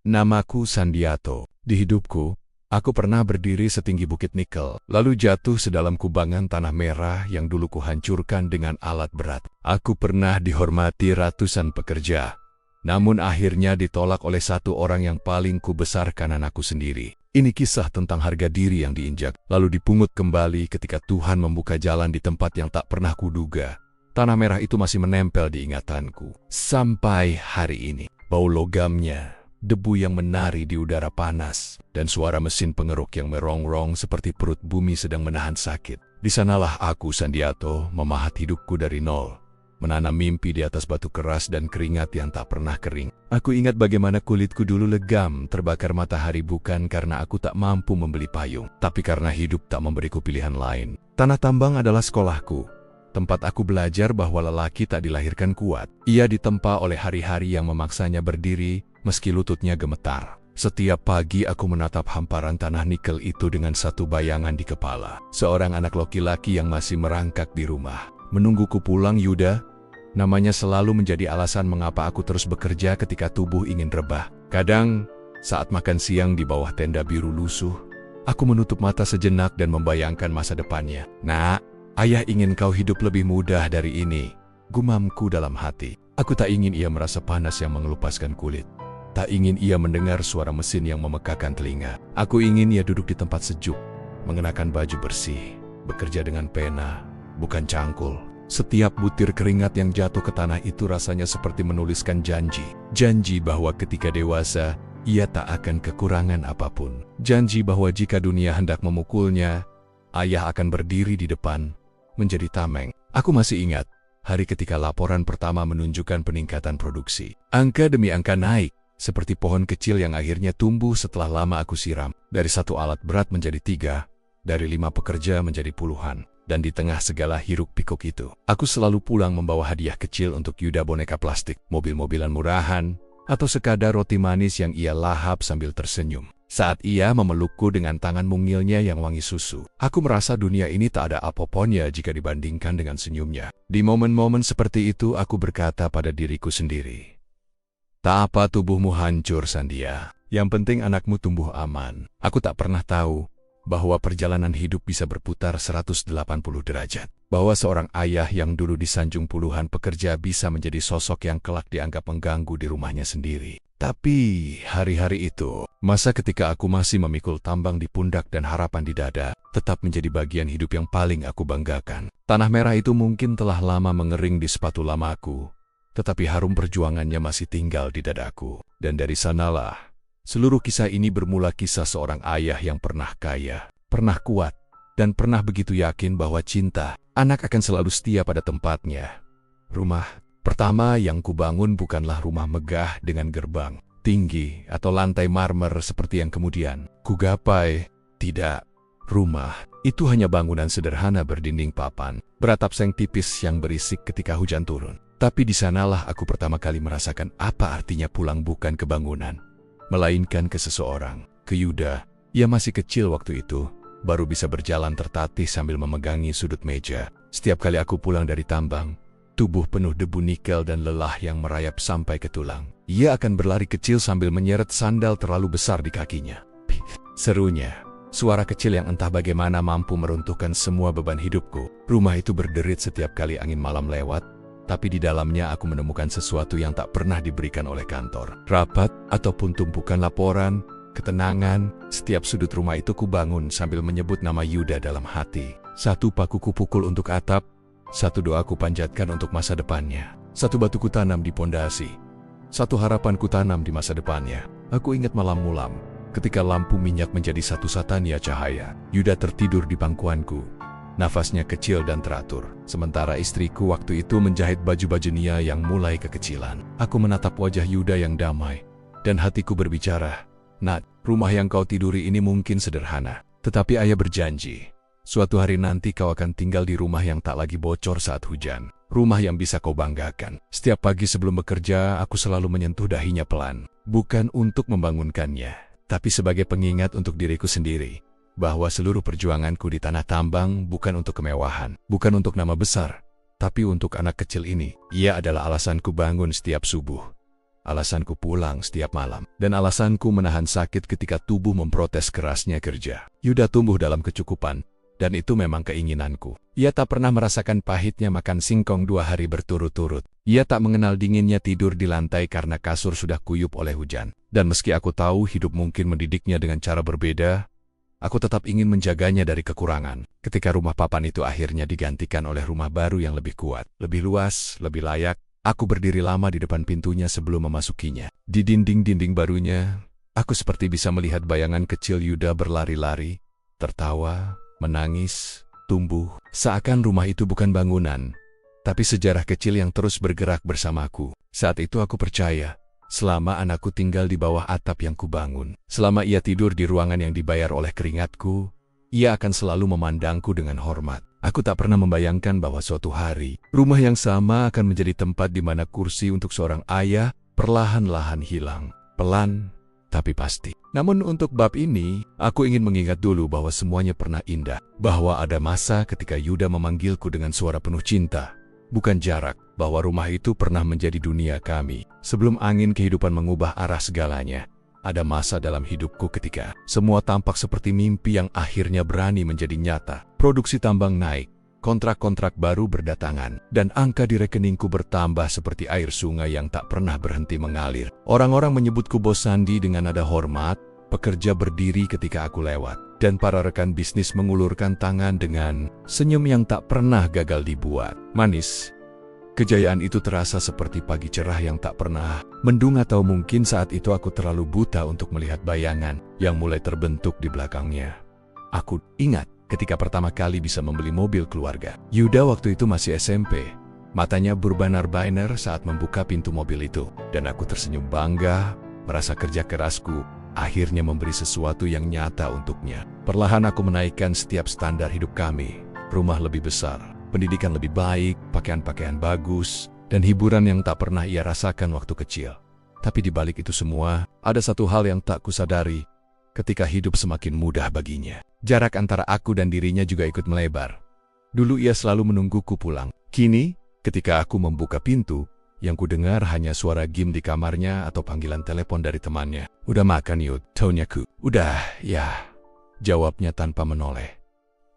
Namaku Sandiato. Di hidupku, aku pernah berdiri setinggi bukit nikel, lalu jatuh sedalam kubangan tanah merah yang dulu kuhancurkan dengan alat berat. Aku pernah dihormati ratusan pekerja, namun akhirnya ditolak oleh satu orang yang paling kubesarkan, anakku sendiri. Ini kisah tentang harga diri yang diinjak, lalu dipungut kembali ketika Tuhan membuka jalan di tempat yang tak pernah kuduga. Tanah merah itu masih menempel di ingatanku. Sampai hari ini, bau logamnya, debu yang menari di udara panas, dan suara mesin pengeruk yang merongrong seperti perut bumi sedang menahan sakit. Di sanalah aku, Sandiato, memahat hidupku dari nol, menanam mimpi di atas batu keras dan keringat yang tak pernah kering. Aku ingat bagaimana kulitku dulu legam terbakar matahari, bukan karena aku tak mampu membeli payung, tapi karena hidup tak memberiku pilihan lain. Tanah tambang adalah sekolahku, tempat aku belajar bahwa lelaki tak dilahirkan kuat. Ia ditempa oleh hari-hari yang memaksanya berdiri, meski lututnya gemetar. Setiap pagi aku menatap hamparan tanah nikel itu dengan satu bayangan di kepala. Seorang anak laki-laki yang masih merangkak di rumah, menungguku pulang. Yuda, namanya selalu menjadi alasan mengapa aku terus bekerja ketika tubuh ingin rebah. Kadang, saat makan siang di bawah tenda biru lusuh, aku menutup mata sejenak dan membayangkan masa depannya. "Nak, ayah ingin kau hidup lebih mudah dari ini," gumamku dalam hati. Aku tak ingin ia merasa panas yang mengelupaskan kulit. Tak ingin ia mendengar suara mesin yang memekakan telinga. Aku ingin ia duduk di tempat sejuk, mengenakan baju bersih, bekerja dengan pena, bukan cangkul. Setiap butir keringat yang jatuh ke tanah itu rasanya seperti menuliskan janji. Janji bahwa ketika dewasa, ia tak akan kekurangan apapun. Janji bahwa jika dunia hendak memukulnya, ayah akan berdiri di depan, menjadi tameng. Aku masih ingat hari ketika laporan pertama menunjukkan peningkatan produksi. Angka demi angka naik, seperti pohon kecil yang akhirnya tumbuh setelah lama aku siram. Dari satu alat berat menjadi 3, dari 5 pekerja menjadi puluhan. Dan di tengah segala hiruk-pikuk itu, aku selalu pulang membawa hadiah kecil untuk Yuda, boneka plastik, mobil-mobilan murahan, atau sekadar roti manis yang ia lahap sambil tersenyum. Saat ia memelukku dengan tangan mungilnya yang wangi susu, aku merasa dunia ini tak ada apa-apanya jika dibandingkan dengan senyumnya. Di momen-momen seperti itu aku berkata pada diriku sendiri, "Tak apa tubuhmu hancur, Sandia. Yang penting anakmu tumbuh aman." Aku tak pernah tahu bahwa perjalanan hidup bisa berputar 180 derajat. Bahwa seorang ayah yang dulu disanjung puluhan pekerja bisa menjadi sosok yang kelak dianggap mengganggu di rumahnya sendiri. Tapi hari-hari itu, masa ketika aku masih memikul tambang di pundak dan harapan di dada, tetap menjadi bagian hidup yang paling aku banggakan. Tanah merah itu mungkin telah lama mengering di sepatu lamaku, tetapi harum perjuangannya masih tinggal di dadaku. Dan dari sanalah seluruh kisah ini bermula, kisah seorang ayah yang pernah kaya, pernah kuat, dan pernah begitu yakin bahwa cinta anak akan selalu setia pada tempatnya. Rumah pertama yang kubangun bukanlah rumah megah dengan gerbang tinggi atau lantai marmer seperti yang kemudian kugapai. Tidak, rumah itu hanya bangunan sederhana berdinding papan, beratap seng tipis yang berisik ketika hujan turun. Tapi di sanalah aku pertama kali merasakan apa artinya pulang bukan ke bangunan, melainkan ke seseorang, ke Yuda. Ia masih kecil waktu itu, baru bisa berjalan tertatih sambil memegangi sudut meja. Setiap kali aku pulang dari tambang, tubuh penuh debu nikel dan lelah yang merayap sampai ke tulang, ia akan berlari kecil sambil menyeret sandal terlalu besar di kakinya. Serunya, suara kecil yang entah bagaimana mampu meruntuhkan semua beban hidupku. Rumah itu berderit setiap kali angin malam lewat, tapi di dalamnya aku menemukan sesuatu yang tak pernah diberikan oleh kantor, rapat, ataupun tumpukan laporan, ketenangan. Setiap sudut rumah itu kubangun sambil menyebut nama Yuda dalam hati. Satu paku kupukul untuk atap, satu doa kupanjatkan untuk masa depannya, satu batu kutanam di pondasi, satu harapan kutanam di masa depannya. Aku ingat malam-malam, ketika lampu minyak menjadi satu-satunya cahaya. Yuda tertidur di pangkuanku, nafasnya kecil dan teratur, sementara istriku waktu itu menjahit baju-baju Nia yang mulai kekecilan. Aku menatap wajah Yuda yang damai, dan hatiku berbicara, "Nak, rumah yang kau tiduri ini mungkin sederhana, tetapi ayah berjanji, suatu hari nanti kau akan tinggal di rumah yang tak lagi bocor saat hujan. Rumah yang bisa kau banggakan." Setiap pagi sebelum bekerja, aku selalu menyentuh dahinya pelan, bukan untuk membangunkannya, tapi sebagai pengingat untuk diriku sendiri, bahwa seluruh perjuanganku di tanah tambang bukan untuk kemewahan, bukan untuk nama besar, tapi untuk anak kecil ini. Ia adalah alasanku bangun setiap subuh, alasanku pulang setiap malam, dan alasanku menahan sakit ketika tubuh memprotes kerasnya kerja. Yuda tumbuh dalam kecukupan, dan itu memang keinginanku. Ia tak pernah merasakan pahitnya makan singkong 2 hari berturut-turut. Ia tak mengenal dinginnya tidur di lantai karena kasur sudah kuyup oleh hujan. Dan meski aku tahu hidup mungkin mendidiknya dengan cara berbeda, aku tetap ingin menjaganya dari kekurangan. Ketika rumah papan itu akhirnya digantikan oleh rumah baru yang lebih kuat, lebih luas, lebih layak, aku berdiri lama di depan pintunya sebelum memasukinya. Di dinding-dinding barunya, aku seperti bisa melihat bayangan kecil Yuda berlari-lari, tertawa, menangis, tumbuh. Seakan rumah itu bukan bangunan, tapi sejarah kecil yang terus bergerak bersamaku. Saat itu aku percaya, selama anakku tinggal di bawah atap yang kubangun, selama ia tidur di ruangan yang dibayar oleh keringatku, ia akan selalu memandangku dengan hormat. Aku tak pernah membayangkan bahwa suatu hari, rumah yang sama akan menjadi tempat di mana kursi untuk seorang ayah perlahan-lahan hilang. Pelan, tapi pasti. Namun untuk bab ini, aku ingin mengingat dulu bahwa semuanya pernah indah. Bahwa ada masa ketika Yuda memanggilku dengan suara penuh cinta. Bukan jarak, bahwa rumah itu pernah menjadi dunia kami. Sebelum angin kehidupan mengubah arah segalanya. Ada masa dalam hidupku ketika semua tampak seperti mimpi yang akhirnya berani menjadi nyata. Produksi tambang naik, kontrak-kontrak baru berdatangan, dan angka di rekeningku bertambah seperti air sungai yang tak pernah berhenti mengalir. Orang-orang menyebutku Bos Sandi dengan nada hormat, pekerja berdiri ketika aku lewat, dan para rekan bisnis mengulurkan tangan dengan senyum yang tak pernah gagal dibuat. Manis. Kejayaan itu terasa seperti pagi cerah yang tak pernah mendung, atau mungkin saat itu aku terlalu buta untuk melihat bayangan yang mulai terbentuk di belakangnya. Aku ingat ketika pertama kali bisa membeli mobil keluarga. Yuda waktu itu masih SMP. Matanya berbinar-binar saat membuka pintu mobil itu. Dan aku tersenyum bangga, merasa kerja kerasku akhirnya memberi sesuatu yang nyata untuknya. Perlahan aku menaikkan setiap standar hidup kami. Rumah lebih besar, pendidikan lebih baik, pakaian-pakaian bagus, dan hiburan yang tak pernah ia rasakan waktu kecil. Tapi di balik itu semua, ada satu hal yang tak kusadari ketika hidup semakin mudah baginya. Jarak antara aku dan dirinya juga ikut melebar. Dulu ia selalu menungguku pulang. Kini, ketika aku membuka pintu, yang kudengar hanya suara Gim di kamarnya atau panggilan telepon dari temannya. "Udah makan, Yud?" Taunyaku. "Udah, ya," jawabnya tanpa menoleh.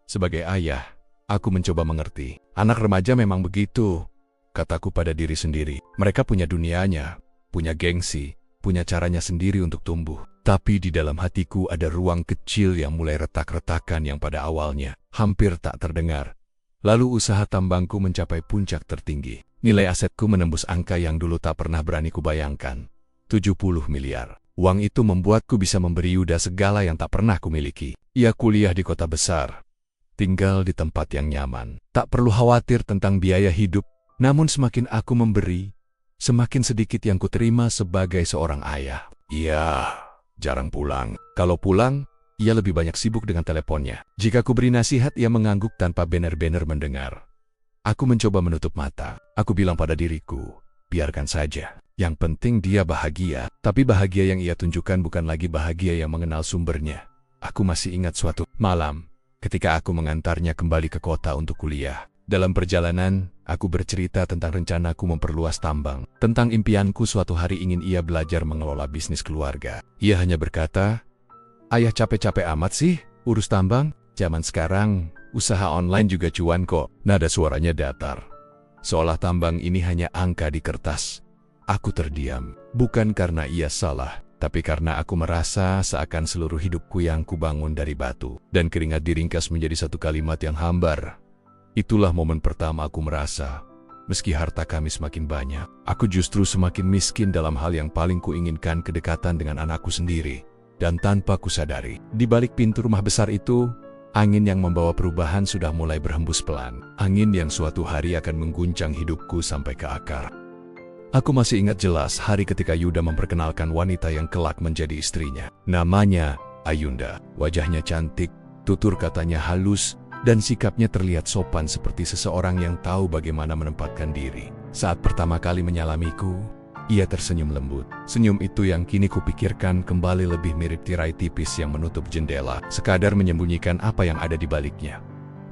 Sebagai ayah, aku mencoba mengerti. Anak remaja memang begitu, kataku pada diri sendiri. Mereka punya dunianya, punya gengsi, punya caranya sendiri untuk tumbuh. Tapi di dalam hatiku ada ruang kecil yang mulai retak-retakan yang pada awalnya hampir tak terdengar. Lalu usaha tambangku mencapai puncak tertinggi. Nilai asetku menembus angka yang dulu tak pernah berani kubayangkan. 70 miliar. Uang itu membuatku bisa memberi Yuda segala yang tak pernah kumiliki. Ia kuliah di kota besar, tinggal di tempat yang nyaman. Tak perlu khawatir tentang biaya hidup. Namun semakin aku memberi, semakin sedikit yang kuterima sebagai seorang ayah. Ia jarang pulang. Kalau pulang, ia lebih banyak sibuk dengan teleponnya. Jika ku beri nasihat, ia mengangguk tanpa benar-benar mendengar. Aku mencoba menutup mata. Aku bilang pada diriku, biarkan saja. Yang penting dia bahagia. Tapi bahagia yang ia tunjukkan bukan lagi bahagia yang mengenal sumbernya. Aku masih ingat suatu malam, ketika aku mengantarnya kembali ke kota untuk kuliah. Dalam perjalanan, aku bercerita tentang rencanaku memperluas tambang. Tentang impianku suatu hari ingin ia belajar mengelola bisnis keluarga. Ia hanya berkata, "Ayah capek-capek amat sih urus tambang. Zaman sekarang, usaha online juga cuan kok." Nada suaranya datar, seolah tambang ini hanya angka di kertas. Aku terdiam, bukan karena ia salah, tapi karena aku merasa seakan seluruh hidupku yang kubangun dari batu dan keringat diringkas menjadi satu kalimat yang hambar. Itulah momen pertama aku merasa, meski harta kami semakin banyak, aku justru semakin miskin dalam hal yang paling kuinginkan, kedekatan dengan anakku sendiri. Dan tanpa kusadari, di balik pintu rumah besar itu, angin yang membawa perubahan sudah mulai berhembus pelan. Angin yang suatu hari akan mengguncang hidupku sampai ke akar. Aku masih ingat jelas hari ketika Yuda memperkenalkan wanita yang kelak menjadi istrinya. Namanya Ayunda. Wajahnya cantik, tutur katanya halus, dan sikapnya terlihat sopan seperti seseorang yang tahu bagaimana menempatkan diri. Saat pertama kali menyalamiku, ia tersenyum lembut. Senyum itu yang kini kupikirkan kembali lebih mirip tirai tipis yang menutup jendela, sekadar menyembunyikan apa yang ada di baliknya.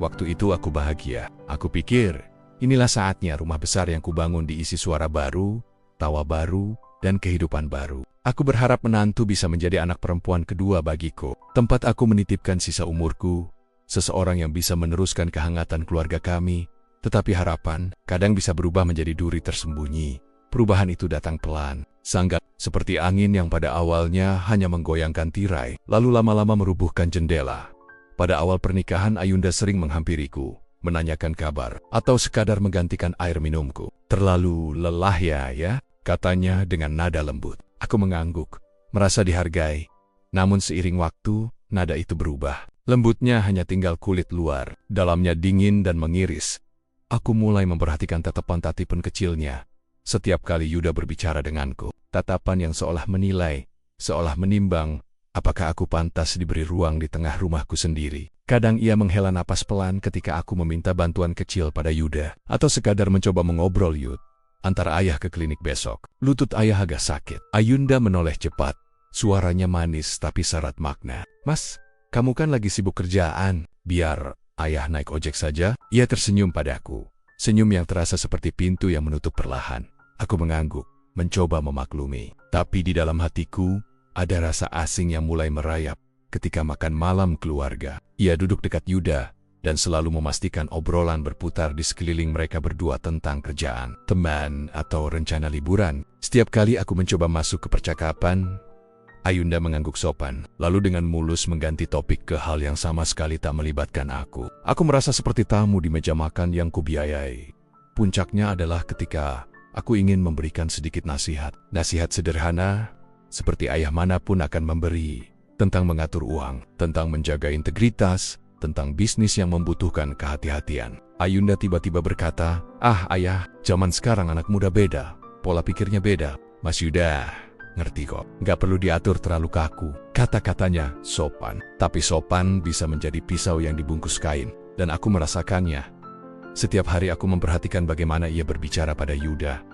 Waktu itu aku bahagia. Aku pikir, inilah saatnya rumah besar yang kubangun diisi suara baru, tawa baru, dan kehidupan baru. Aku berharap menantu bisa menjadi anak perempuan kedua bagiku. Tempat aku menitipkan sisa umurku, seseorang yang bisa meneruskan kehangatan keluarga kami. Tetapi harapan kadang bisa berubah menjadi duri tersembunyi. Perubahan itu datang pelan, sangat seperti angin yang pada awalnya hanya menggoyangkan tirai, lalu lama-lama merubuhkan jendela. Pada awal pernikahan, Ayunda sering menghampiriku, menanyakan kabar, atau sekadar menggantikan air minumku. "Terlalu lelah ya?" katanya dengan nada lembut. Aku mengangguk, merasa dihargai. Namun seiring waktu, nada itu berubah. Lembutnya hanya tinggal kulit luar, dalamnya dingin dan mengiris. Aku mulai memperhatikan tatapan kecilnya. Setiap kali Yuda berbicara denganku, tatapan yang seolah menilai, seolah menimbang, apakah aku pantas diberi ruang di tengah rumahku sendiri. Kadang ia menghela napas pelan ketika aku meminta bantuan kecil pada Yuda, atau sekadar mencoba mengobrol, "Yud, antar ayah ke klinik besok." Lutut ayah agak sakit. Ayunda menoleh cepat, suaranya manis tapi syarat makna. "Mas, kamu kan lagi sibuk kerjaan, biar ayah naik ojek saja." Ia tersenyum padaku, senyum yang terasa seperti pintu yang menutup perlahan. Aku mengangguk, mencoba memaklumi. Tapi di dalam hatiku, ada rasa asing yang mulai merayap ketika makan malam keluarga. Ia duduk dekat Yuda dan selalu memastikan obrolan berputar di sekeliling mereka berdua tentang kerjaan, teman, atau rencana liburan. Setiap kali aku mencoba masuk ke percakapan, Ayunda mengangguk sopan, lalu dengan mulus mengganti topik ke hal yang sama sekali tak melibatkan aku. Aku merasa seperti tamu di meja makan yang kubiayai. Puncaknya adalah ketika aku ingin memberikan sedikit nasihat. Nasihat sederhana, seperti ayah manapun akan memberi, tentang mengatur uang, tentang menjaga integritas, tentang bisnis yang membutuhkan kehati-hatian. Ayunda tiba-tiba berkata, "Ah ayah, zaman sekarang anak muda beda, pola pikirnya beda." "Mas Yuda, ngerti kok, nggak perlu diatur terlalu kaku." Kata-katanya sopan, tapi sopan bisa menjadi pisau yang dibungkus kain, dan aku merasakannya. Setiap hari aku memperhatikan bagaimana ia berbicara pada Yuda.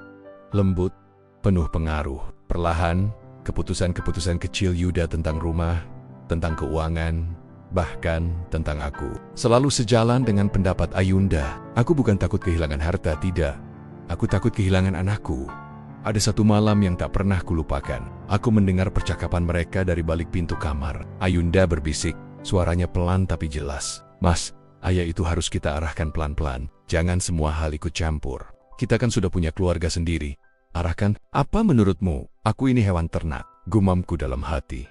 Lembut, penuh pengaruh. Perlahan, keputusan-keputusan kecil Yuda tentang rumah, tentang keuangan, bahkan tentang aku, selalu sejalan dengan pendapat Ayunda. Aku bukan takut kehilangan harta, tidak. Aku takut kehilangan anakku. Ada satu malam yang tak pernah kulupakan. Aku mendengar percakapan mereka dari balik pintu kamar. Ayunda berbisik, suaranya pelan tapi jelas. "Mas, ayah itu harus kita arahkan pelan-pelan. Jangan semua hal ikut campur. Kita kan sudah punya keluarga sendiri. Arahkan." "Apa menurutmu? Aku ini hewan ternak," gumamku dalam hati.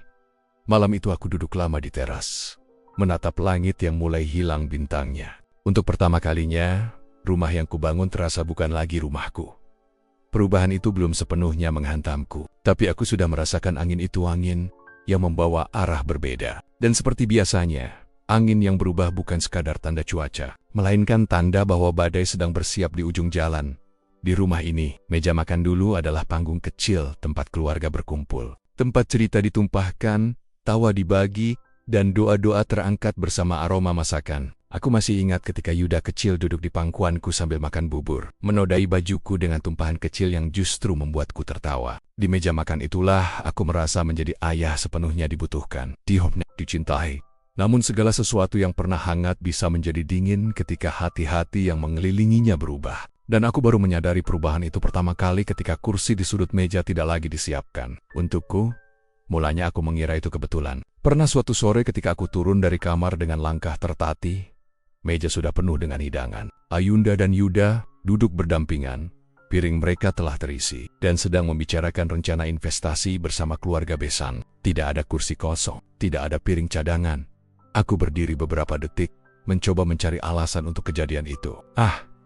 Malam itu aku duduk lama di teras, menatap langit yang mulai hilang bintangnya. Untuk pertama kalinya, rumah yang kubangun terasa bukan lagi rumahku. Perubahan itu belum sepenuhnya menghantamku, tapi aku sudah merasakan angin itu, angin yang membawa arah berbeda. Dan seperti biasanya, angin yang berubah bukan sekadar tanda cuaca, melainkan tanda bahwa badai sedang bersiap di ujung jalan. Di rumah ini, meja makan dulu adalah panggung kecil tempat keluarga berkumpul. Tempat cerita ditumpahkan, tawa dibagi, dan doa-doa terangkat bersama aroma masakan. Aku masih ingat ketika Yuda kecil duduk di pangkuanku sambil makan bubur, menodai bajuku dengan tumpahan kecil yang justru membuatku tertawa. Di meja makan itulah aku merasa menjadi ayah sepenuhnya dibutuhkan, dicintai. Namun segala sesuatu yang pernah hangat bisa menjadi dingin ketika hati-hati yang mengelilinginya berubah. Dan aku baru menyadari perubahan itu pertama kali ketika kursi di sudut meja tidak lagi disiapkan untukku. Mulanya aku mengira itu kebetulan. Pernah suatu sore ketika aku turun dari kamar dengan langkah tertatih, meja sudah penuh dengan hidangan. Ayunda dan Yuda duduk berdampingan, piring mereka telah terisi, dan sedang membicarakan rencana investasi bersama keluarga besan. Tidak ada kursi kosong, tidak ada piring cadangan. Aku berdiri beberapa detik, mencoba mencari alasan untuk kejadian itu.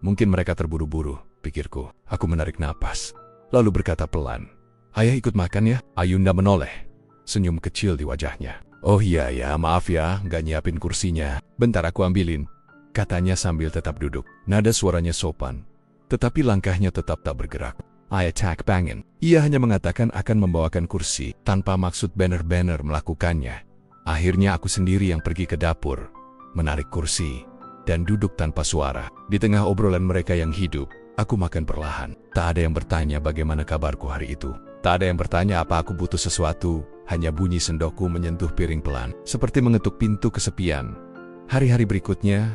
Mungkin mereka terburu-buru, pikirku. Aku menarik napas, lalu berkata pelan, "Ayah ikut makan ya?" Ayunda menoleh, senyum kecil di wajahnya. "Oh iya ya, maaf ya, nggak nyiapin kursinya. Bentar aku ambilin," katanya sambil tetap duduk. Nada suaranya sopan, tetapi langkahnya tetap tak bergerak. "Ayah tak pengen." Ia hanya mengatakan akan membawakan kursi, tanpa maksud benar-benar melakukannya. Akhirnya aku sendiri yang pergi ke dapur, menarik kursi, dan duduk tanpa suara. Di tengah obrolan mereka yang hidup, aku makan perlahan. Tak ada yang bertanya bagaimana kabarku hari itu. Tak ada yang bertanya apa aku butuh sesuatu. Hanya bunyi sendokku menyentuh piring pelan, seperti mengetuk pintu kesepian. Hari-hari berikutnya,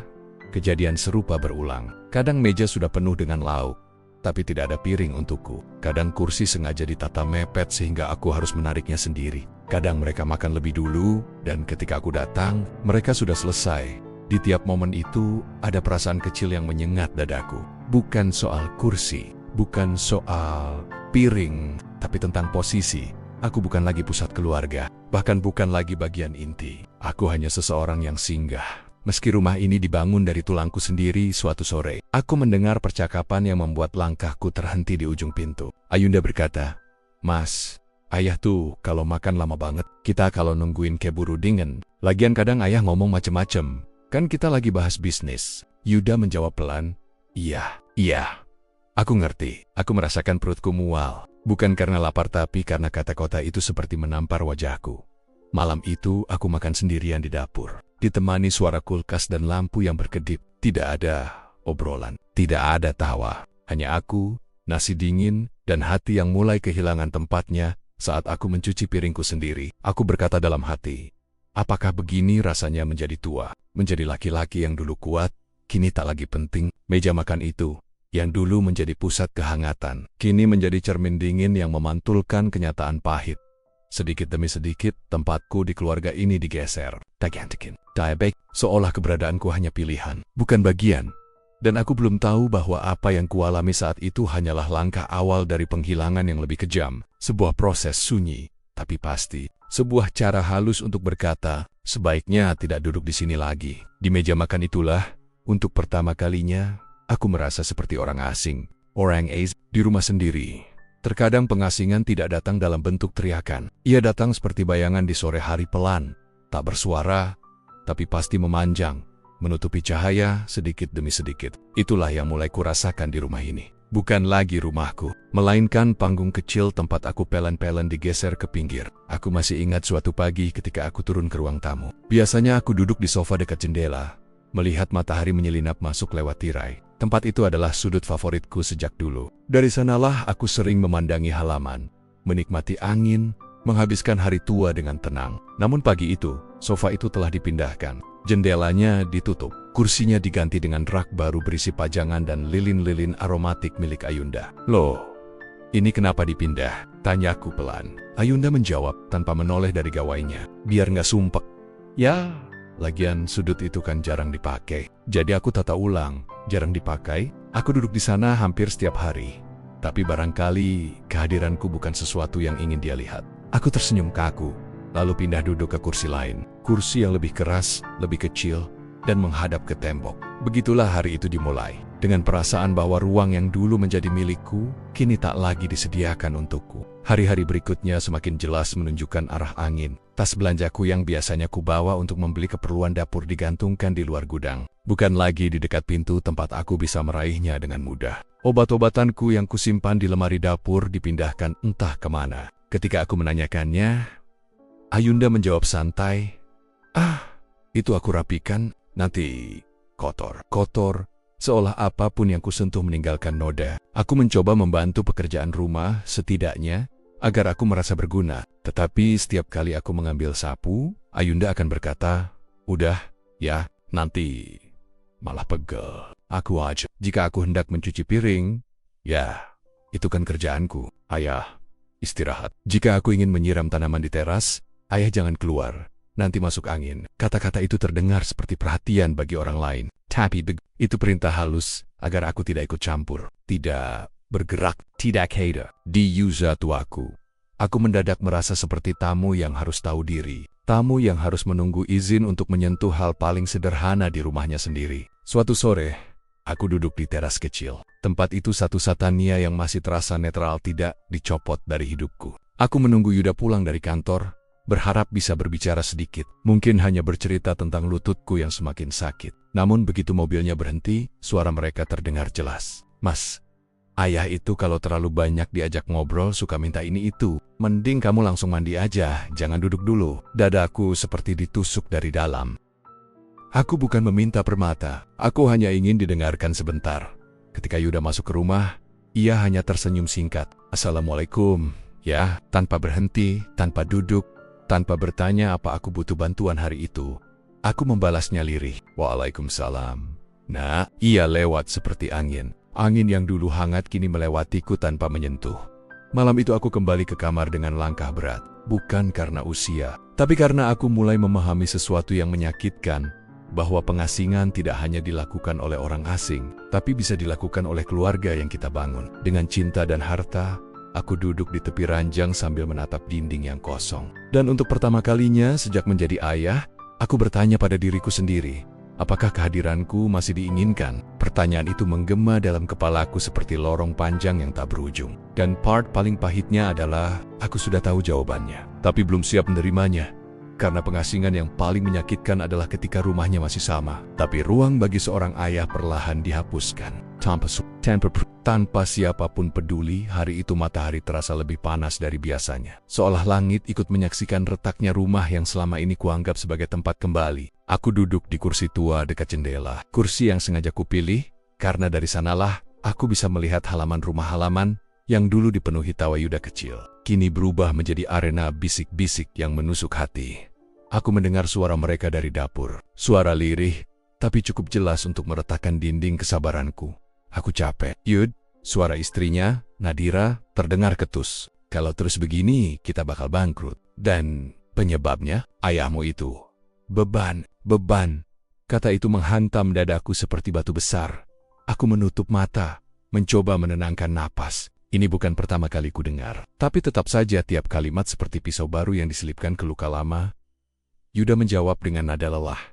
kejadian serupa berulang. Kadang meja sudah penuh dengan lauk, tapi tidak ada piring untukku. Kadang kursi sengaja ditata mepet sehingga aku harus menariknya sendiri. Kadang mereka makan lebih dulu, dan ketika aku datang, mereka sudah selesai. Di tiap momen itu, ada perasaan kecil yang menyengat dadaku. Bukan soal kursi, bukan soal piring, tapi tentang posisi. Aku bukan lagi pusat keluarga, bahkan bukan lagi bagian inti. Aku hanya seseorang yang singgah. Meski rumah ini dibangun dari tulangku sendiri, suatu sore, aku mendengar percakapan yang membuat langkahku terhenti di ujung pintu. Ayunda berkata, "Mas, ayah tuh kalau makan lama banget. Kita kalau nungguin keburu dingin. Lagian kadang ayah ngomong macem-macem. Kan kita lagi bahas bisnis." Yuda menjawab pelan, Iya. Aku ngerti. Aku merasakan perutku mual. Bukan karena lapar tapi karena kata-kata itu seperti menampar wajahku. Malam itu aku makan sendirian di dapur. Ditemani suara kulkas dan lampu yang berkedip. Tidak ada obrolan, tidak ada tawa. Hanya aku, nasi dingin, dan hati yang mulai kehilangan tempatnya saat aku mencuci piringku sendiri. Aku berkata dalam hati, apakah begini rasanya menjadi tua? Menjadi laki-laki yang dulu kuat, kini tak lagi penting. Meja makan itu, yang dulu menjadi pusat kehangatan, kini menjadi cermin dingin yang memantulkan kenyataan pahit. Sedikit demi sedikit, tempatku di keluarga ini digeser. Diabek, seolah keberadaanku hanya pilihan, bukan bagian. Dan aku belum tahu bahwa apa yang kualami saat itu hanyalah langkah awal dari penghilangan yang lebih kejam. Sebuah proses sunyi, tapi pasti. Sebuah cara halus untuk berkata, sebaiknya tidak duduk di sini lagi. Di meja makan itulah, untuk pertama kalinya, aku merasa seperti orang asing. Orang di rumah sendiri. Terkadang pengasingan tidak datang dalam bentuk teriakan. Ia datang seperti bayangan di sore hari pelan, tak bersuara, tapi pasti memanjang, menutupi cahaya sedikit demi sedikit. Itulah yang mulai kurasakan di rumah ini. Bukan lagi rumahku, melainkan panggung kecil tempat aku pelen-pelen digeser ke pinggir. Aku masih ingat suatu pagi ketika aku turun ke ruang tamu. Biasanya aku duduk di sofa dekat jendela, melihat matahari menyelinap masuk lewat tirai. Tempat itu adalah sudut favoritku sejak dulu. Dari sanalah aku sering memandangi halaman, menikmati angin, menghabiskan hari tua dengan tenang. Namun pagi itu, sofa itu telah dipindahkan. Jendelanya ditutup, kursinya diganti dengan rak baru berisi pajangan dan lilin-lilin aromatik milik Ayunda. Loh, ini kenapa dipindah? Tanyaku pelan. Ayunda menjawab tanpa menoleh dari gawainya. Biar nggak sumpek. Ya, lagian sudut itu kan jarang dipakai. Jadi aku tata ulang. Jarang dipakai, aku duduk di sana hampir setiap hari. Tapi barangkali kehadiranku bukan sesuatu yang ingin dia lihat. Aku tersenyum kaku, lalu pindah duduk ke kursi lain. Kursi yang lebih keras, lebih kecil, dan menghadap ke tembok. Begitulah hari itu dimulai. Dengan perasaan bahwa ruang yang dulu menjadi milikku, kini tak lagi disediakan untukku. Hari-hari berikutnya semakin jelas menunjukkan arah angin. Tas belanjaku yang biasanya kubawa untuk membeli keperluan dapur digantungkan di luar gudang. Bukan lagi di dekat pintu tempat aku bisa meraihnya dengan mudah. Obat-obatanku yang kusimpan di lemari dapur dipindahkan entah kemana. Ketika aku menanyakannya, Ayunda menjawab santai, itu aku rapikan, nanti kotor. Kotor, seolah apapun yang kusentuh meninggalkan noda. Aku mencoba membantu pekerjaan rumah setidaknya, agar aku merasa berguna. Tetapi setiap kali aku mengambil sapu, Ayunda akan berkata, udah, ya, nanti. Malah pegel. Aku aja. Jika aku hendak mencuci piring, ya, itu kan kerjaanku. Ayah, istirahat. Jika aku ingin menyiram tanaman di teras, ayah jangan keluar. Nanti masuk angin. Kata-kata itu terdengar seperti perhatian bagi orang lain. Tapi itu perintah halus agar aku tidak ikut campur. Tidak bergerak, tidak hater. Di Yuza tuaku, aku mendadak merasa seperti tamu yang harus tahu diri. Tamu yang harus menunggu izin untuk menyentuh hal paling sederhana di rumahnya sendiri. Suatu sore, aku duduk di teras kecil. Tempat itu satu-satunya yang masih terasa netral tidak dicopot dari hidupku. Aku menunggu Yuda pulang dari kantor, berharap bisa berbicara sedikit. Mungkin hanya bercerita tentang lututku yang semakin sakit. Namun begitu mobilnya berhenti, suara mereka terdengar jelas. Mas, ayah itu kalau terlalu banyak diajak ngobrol suka minta ini itu. Mending kamu langsung mandi aja, jangan duduk dulu. Dadaku seperti ditusuk dari dalam. Aku bukan meminta permata, aku hanya ingin didengarkan sebentar. Ketika Yuda masuk ke rumah, ia hanya tersenyum singkat. Assalamualaikum, ya, tanpa berhenti, tanpa duduk, tanpa bertanya apa aku butuh bantuan hari itu. Aku membalasnya lirih. Waalaikumsalam. Nah, ia lewat seperti angin. Angin yang dulu hangat kini melewatiku tanpa menyentuh. Malam itu aku kembali ke kamar dengan langkah berat. Bukan karena usia, tapi karena aku mulai memahami sesuatu yang menyakitkan, bahwa pengasingan tidak hanya dilakukan oleh orang asing, tapi bisa dilakukan oleh keluarga yang kita bangun. Dengan cinta dan harta, aku duduk di tepi ranjang sambil menatap dinding yang kosong. Dan untuk pertama kalinya sejak menjadi ayah, aku bertanya pada diriku sendiri, apakah kehadiranku masih diinginkan? Pertanyaan itu menggema dalam kepalaku seperti lorong panjang yang tak berujung. Dan part paling pahitnya adalah, aku sudah tahu jawabannya, tapi belum siap menerimanya. Karena pengasingan yang paling menyakitkan adalah ketika rumahnya masih sama, tapi ruang bagi seorang ayah perlahan dihapuskan. Tanpa siapapun peduli, hari itu matahari terasa lebih panas dari biasanya. Seolah langit ikut menyaksikan retaknya rumah yang selama ini kuanggap sebagai tempat kembali. Aku duduk di kursi tua dekat jendela. Kursi yang sengaja kupilih, karena dari sanalah aku bisa melihat halaman rumah halaman yang dulu dipenuhi tawa Yuda kecil. Kini berubah menjadi arena bisik-bisik yang menusuk hati. Aku mendengar suara mereka dari dapur. Suara lirih, tapi cukup jelas untuk meretakkan dinding kesabaranku. Aku capek. Yud, suara istrinya, Nadira, terdengar ketus. Kalau terus begini, kita bakal bangkrut. Dan penyebabnya, ayahmu itu. Beban. Kata itu menghantam dadaku seperti batu besar. Aku menutup mata, mencoba menenangkan napas. Ini bukan pertama kali ku dengar. Tapi tetap saja tiap kalimat seperti pisau baru yang diselipkan ke luka lama. Yuda menjawab dengan nada lelah.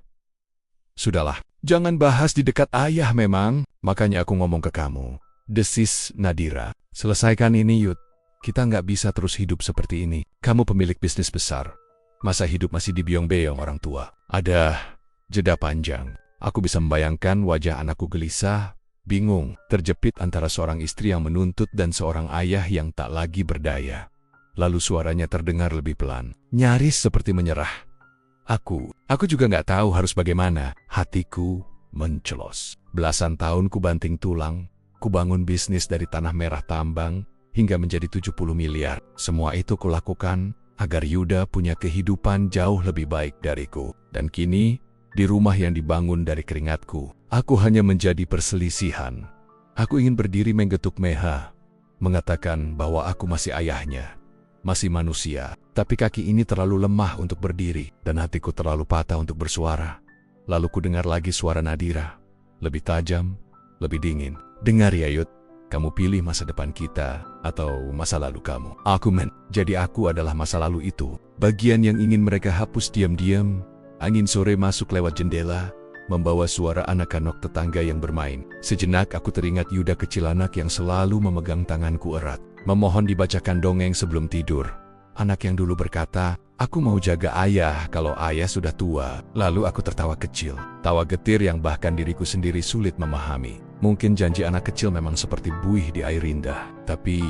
Sudahlah, jangan bahas di dekat ayah memang. Makanya aku ngomong ke kamu. Desis Nadira. Selesaikan ini Yud. Kita nggak bisa terus hidup seperti ini. Kamu pemilik bisnis besar. Masa hidup masih dibiong-beong orang tua. Ada jeda panjang. Aku bisa membayangkan wajah anakku gelisah, bingung, terjepit antara seorang istri yang menuntut dan seorang ayah yang tak lagi berdaya. Lalu suaranya terdengar lebih pelan, nyaris seperti menyerah. Aku juga nggak tahu harus bagaimana. Hatiku mencelos. Belasan tahun ku banting tulang, ku bangun bisnis dari tanah merah tambang hingga menjadi 70 miliar. Semua itu kulakukan agar Yuda punya kehidupan jauh lebih baik dariku. Dan kini, di rumah yang dibangun dari keringatku, aku hanya menjadi perselisihan. Aku ingin berdiri menggetuk meha, mengatakan bahwa aku masih ayahnya, masih manusia. Tapi kaki ini terlalu lemah untuk berdiri, dan hatiku terlalu patah untuk bersuara. Lalu ku dengar lagi suara Nadira, lebih tajam, lebih dingin. Dengar ya Yud, kamu pilih masa depan kita atau masa lalu kamu. Jadi aku adalah masa lalu itu. Bagian yang ingin mereka hapus diam-diam. Angin sore masuk lewat jendela, membawa suara anak-anak tetangga yang bermain. Sejenak aku teringat Yuda kecil anak yang selalu memegang tanganku erat, memohon dibacakan dongeng sebelum tidur. Anak yang dulu berkata, aku mau jaga ayah kalau ayah sudah tua. Lalu aku tertawa kecil, tawa getir yang bahkan diriku sendiri sulit memahami. Mungkin janji anak kecil memang seperti buih di air indah, tapi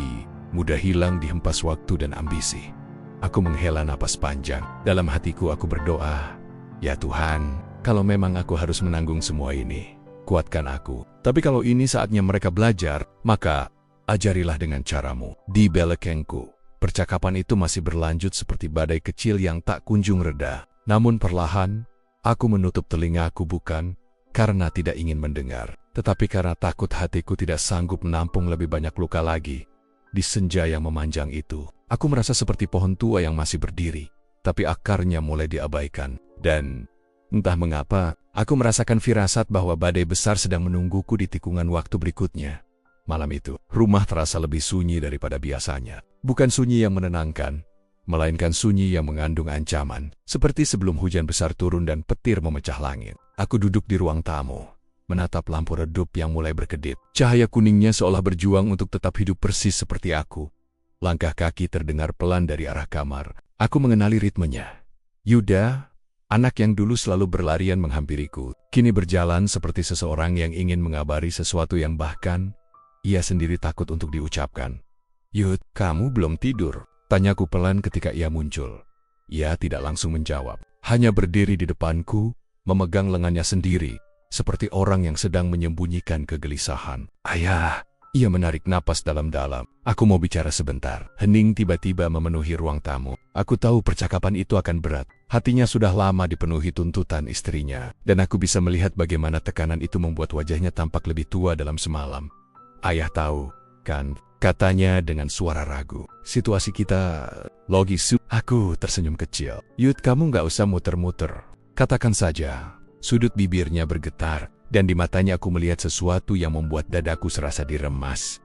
mudah hilang dihempas waktu dan ambisi. Aku menghela napas panjang. Dalam hatiku aku berdoa, ya Tuhan, kalau memang aku harus menanggung semua ini, kuatkan aku. Tapi kalau ini saatnya mereka belajar, maka ajarilah dengan caramu. Di belakangku, percakapan itu masih berlanjut seperti badai kecil yang tak kunjung reda. Namun perlahan, aku menutup telingaku bukan karena tidak ingin mendengar, tetapi karena takut hatiku tidak sanggup menampung lebih banyak luka lagi. Di senja yang memanjang itu, aku merasa seperti pohon tua yang masih berdiri, tapi akarnya mulai diabaikan. Dan entah mengapa, aku merasakan firasat bahwa badai besar sedang menungguku di tikungan waktu berikutnya. Malam itu, rumah terasa lebih sunyi daripada biasanya. Bukan sunyi yang menenangkan, melainkan sunyi yang mengandung ancaman. Seperti sebelum hujan besar turun dan petir memecah langit. Aku duduk di ruang tamu, menatap lampu redup yang mulai berkedip. Cahaya kuningnya seolah berjuang untuk tetap hidup persis seperti aku. Langkah kaki terdengar pelan dari arah kamar. Aku mengenali ritmenya. Yuda, anak yang dulu selalu berlarian menghampiriku, kini berjalan seperti seseorang yang ingin mengabari sesuatu yang bahkan ia sendiri takut untuk diucapkan. Yud, kamu belum tidur? Tanyaku pelan ketika ia muncul. Ia tidak langsung menjawab, hanya berdiri di depanku, memegang lengannya sendiri, seperti orang yang sedang menyembunyikan kegelisahan. Ayah, ia menarik napas dalam-dalam. Aku mau bicara sebentar. Hening tiba-tiba memenuhi ruang tamu. Aku tahu percakapan itu akan berat. Hatinya sudah lama dipenuhi tuntutan istrinya, dan aku bisa melihat bagaimana tekanan itu membuat wajahnya tampak lebih tua dalam semalam. Ayah tahu, kan? Katanya dengan suara ragu. Situasi kita logis. Aku tersenyum kecil. Yud, kamu nggak usah muter-muter. Katakan saja. Sudut bibirnya bergetar, dan di matanya aku melihat sesuatu yang membuat dadaku serasa diremas.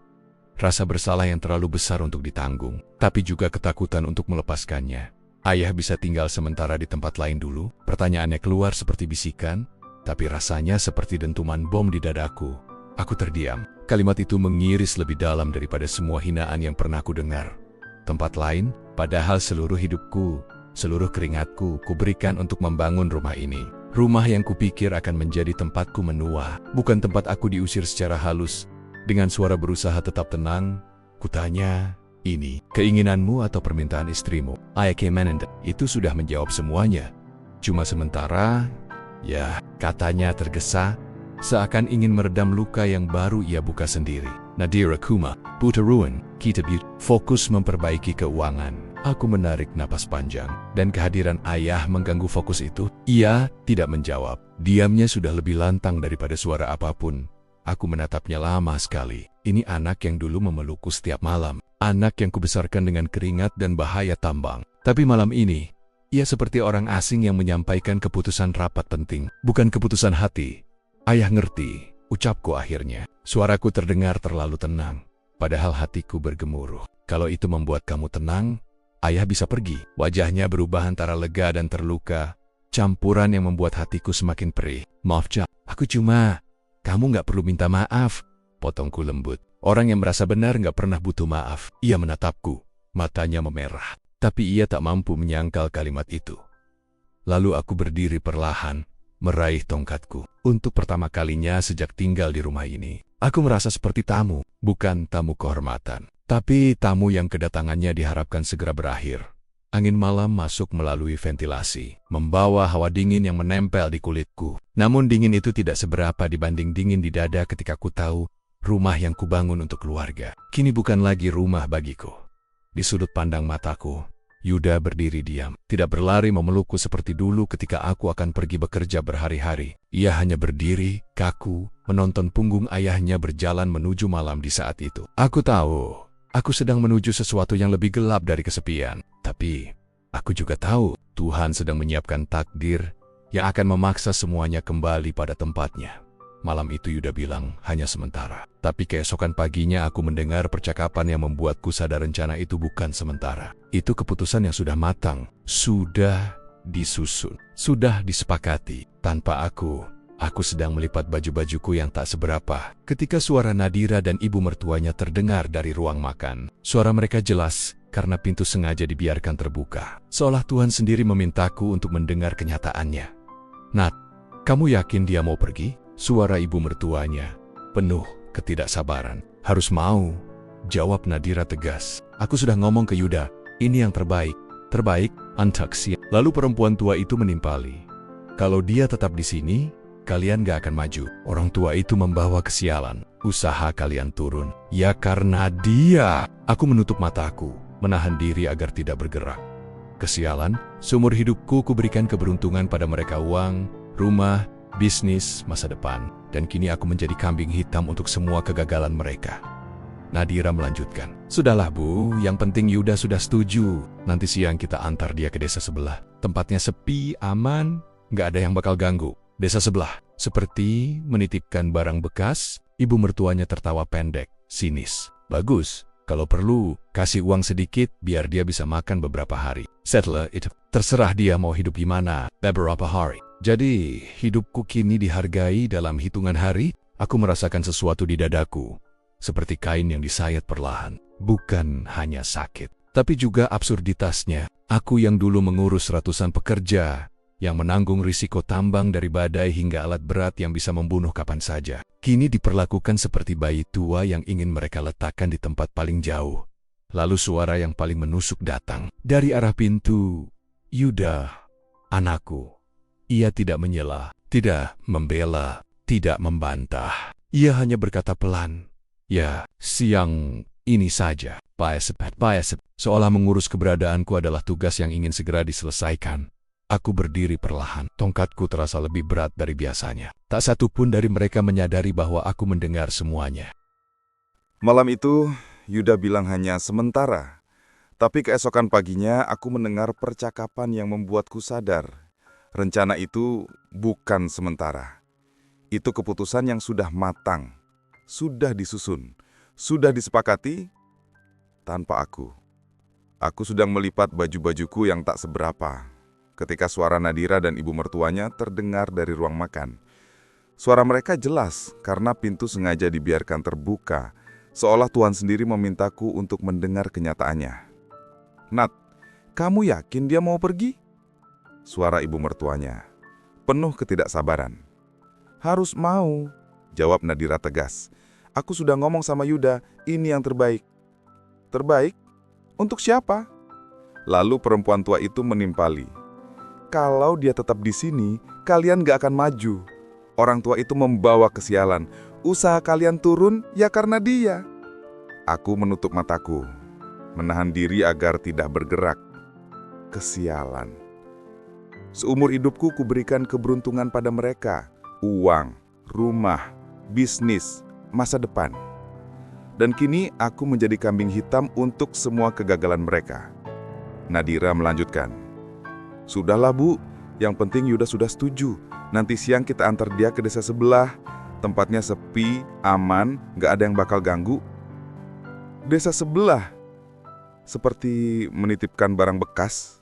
Rasa bersalah yang terlalu besar untuk ditanggung, tapi juga ketakutan untuk melepaskannya. Ayah bisa tinggal sementara di tempat lain dulu? Pertanyaannya keluar seperti bisikan, tapi rasanya seperti dentuman bom di dadaku. Aku terdiam. Kalimat itu mengiris lebih dalam daripada semua hinaan yang pernah ku dengar. Tempat lain, padahal seluruh hidupku, seluruh keringatku, kuberikan untuk membangun rumah ini. Rumah yang kupikir akan menjadi tempatku menua, bukan tempat aku diusir secara halus. Dengan suara berusaha tetap tenang, kutanya, ini keinginanmu atau permintaan istrimu? Itu sudah menjawab semuanya. Cuma sementara, ya, katanya tergesa, seakan ingin meredam luka yang baru ia buka sendiri. Nadira Kuma, Buta Ruin, Kita But, fokus memperbaiki keuangan. Aku menarik napas panjang, dan kehadiran ayah mengganggu fokus itu. Ia tidak menjawab. Diamnya sudah lebih lantang daripada suara apapun. Aku menatapnya lama sekali. Ini anak yang dulu memelukku setiap malam. Anak yang kubesarkan dengan keringat dan bahaya tambang. Tapi malam ini, ia seperti orang asing yang menyampaikan keputusan rapat penting. Bukan keputusan hati. Ayah ngerti, ucapku akhirnya. Suaraku terdengar terlalu tenang, padahal hatiku bergemuruh. Kalau itu membuat kamu tenang, ayah bisa pergi. Wajahnya berubah antara lega dan terluka, campuran yang membuat hatiku semakin perih. Maaf, Cak, kamu nggak perlu minta maaf, potongku lembut. Orang yang merasa benar nggak pernah butuh maaf. Ia menatapku, matanya memerah, tapi ia tak mampu menyangkal kalimat itu. Lalu aku berdiri perlahan, meraih tongkatku. Untuk pertama kalinya sejak tinggal di rumah ini, aku merasa seperti tamu, bukan tamu kehormatan, tapi tamu yang kedatangannya diharapkan segera berakhir. Angin malam masuk melalui ventilasi, membawa hawa dingin yang menempel di kulitku. Namun dingin itu tidak seberapa dibanding dingin di dada ketika ku tahu rumah yang kubangun untuk keluarga kini bukan lagi rumah bagiku. Di sudut pandang mataku, Yuda berdiri diam, tidak berlari memelukku seperti dulu ketika aku akan pergi bekerja berhari-hari. Ia hanya berdiri, kaku, menonton punggung ayahnya berjalan menuju malam di saat itu. Aku tahu, aku sedang menuju sesuatu yang lebih gelap dari kesepian. Tapi, aku juga tahu, Tuhan sedang menyiapkan takdir yang akan memaksa semuanya kembali pada tempatnya. Malam itu Yuda bilang hanya sementara. Tapi keesokan paginya aku mendengar percakapan yang membuatku sadar rencana itu bukan sementara. Itu keputusan yang sudah matang, sudah disusun, sudah disepakati. Tanpa aku sedang melipat baju-bajuku yang tak seberapa. Ketika suara Nadira dan ibu mertuanya terdengar dari ruang makan. Suara mereka jelas karena pintu sengaja dibiarkan terbuka. Seolah Tuhan sendiri memintaku untuk mendengar kenyataannya. Nat, kamu yakin dia mau pergi? Suara ibu mertuanya penuh ketidaksabaran. Harus mau, jawab Nadira tegas. Aku sudah ngomong ke Yuda, ini yang terbaik. Terbaik, antaksi. Lalu perempuan tua itu menimpali. Kalau dia tetap di sini, kalian gak akan maju. Orang tua itu membawa kesialan. Usaha kalian turun. Ya karena dia. Aku menutup mataku, menahan diri agar tidak bergerak. Kesialan, seumur hidupku kuberikan keberuntungan pada mereka, uang, rumah, bisnis, masa depan, dan kini aku menjadi kambing hitam untuk semua kegagalan mereka. Nadira melanjutkan, sudahlah Bu, yang penting Yuda sudah setuju. Nanti siang kita antar dia ke desa sebelah. Tempatnya sepi, aman, gak ada yang bakal ganggu. Desa sebelah, seperti menitipkan barang bekas. Ibu mertuanya tertawa pendek, sinis. Bagus, kalau perlu, kasih uang sedikit biar dia bisa makan beberapa hari. Setelah itu, terserah dia mau hidup gimana, beberapa hari. Jadi, hidupku kini dihargai dalam hitungan hari. Aku merasakan sesuatu di dadaku, seperti kain yang disayat perlahan. Bukan hanya sakit, tapi juga absurditasnya. Aku yang dulu mengurus ratusan pekerja, yang menanggung risiko tambang dari badai hingga alat berat yang bisa membunuh kapan saja, kini diperlakukan seperti bayi tua yang ingin mereka letakkan di tempat paling jauh. Lalu suara yang paling menusuk datang dari arah pintu. Yuda, anakku. Ia tidak menyela, tidak membela, tidak membantah. Ia hanya berkata pelan, ya, siang ini saja, Paesep. Seolah mengurus keberadaanku adalah tugas yang ingin segera diselesaikan. Aku berdiri perlahan, tongkatku terasa lebih berat dari biasanya. Tak satu pun dari mereka menyadari bahwa aku mendengar semuanya. Malam itu, Yuda bilang hanya sementara. Tapi keesokan paginya aku mendengar percakapan yang membuatku sadar. Rencana itu bukan sementara. Itu keputusan yang sudah matang, sudah disusun, sudah disepakati tanpa aku. Aku sedang melipat baju-bajuku yang tak seberapa. Ketika suara Nadira dan ibu mertuanya terdengar dari ruang makan. Suara mereka jelas karena pintu sengaja dibiarkan terbuka, seolah Tuhan sendiri memintaku untuk mendengar kenyataannya. "Nat, kamu yakin dia mau pergi?" Suara ibu mertuanya, penuh ketidaksabaran. "Harus mau," jawab Nadira tegas. "Aku sudah ngomong sama Yuda, ini yang terbaik." "Terbaik? Untuk siapa?" Lalu perempuan tua itu menimpali. "Kalau dia tetap di sini, kalian gak akan maju. Orang tua itu membawa kesialan. Usaha kalian turun ya karena dia." Aku menutup mataku, menahan diri agar tidak bergerak. Kesialan. Seumur hidupku kuberikan keberuntungan pada mereka. Uang, rumah, bisnis, masa depan. Dan kini aku menjadi kambing hitam untuk semua kegagalan mereka. Nadira melanjutkan. "Sudahlah Bu, yang penting Yuda sudah setuju. Nanti siang kita antar dia ke desa sebelah. Tempatnya sepi, aman, gak ada yang bakal ganggu." "Desa sebelah?" Seperti menitipkan barang bekas.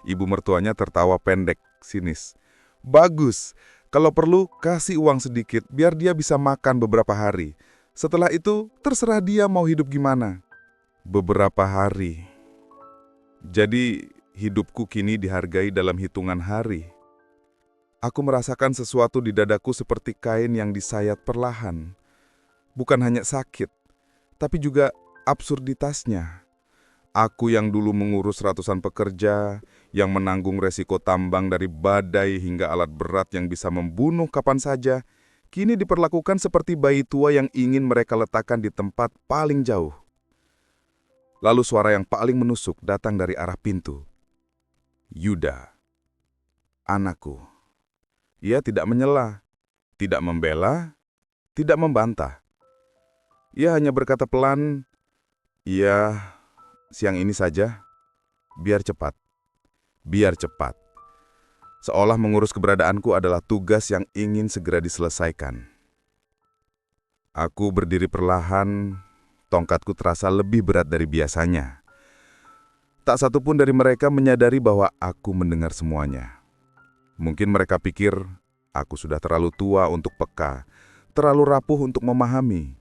Ibu mertuanya tertawa pendek, sinis. "Bagus, kalau perlu kasih uang sedikit biar dia bisa makan beberapa hari. Setelah itu terserah dia mau hidup gimana." Beberapa hari. Jadi hidupku kini dihargai dalam hitungan hari. Aku merasakan sesuatu di dadaku seperti kain yang disayat perlahan. Bukan hanya sakit, tapi juga absurditasnya. Aku yang dulu mengurus ratusan pekerja, yang menanggung resiko tambang dari badai hingga alat berat yang bisa membunuh kapan saja, kini diperlakukan seperti bayi tua yang ingin mereka letakkan di tempat paling jauh. Lalu suara yang paling menusuk datang dari arah pintu. "Yuda, anakku." Ia tidak menyela, tidak membela, tidak membantah. Ia hanya berkata pelan, "Iya, siang ini saja, biar cepat, biar cepat." Seolah mengurus keberadaanku adalah tugas yang ingin segera diselesaikan. Aku berdiri perlahan, tongkatku terasa lebih berat dari biasanya. Tak satu pun dari mereka menyadari bahwa aku mendengar semuanya. Mungkin mereka pikir aku sudah terlalu tua untuk peka, terlalu rapuh untuk memahami.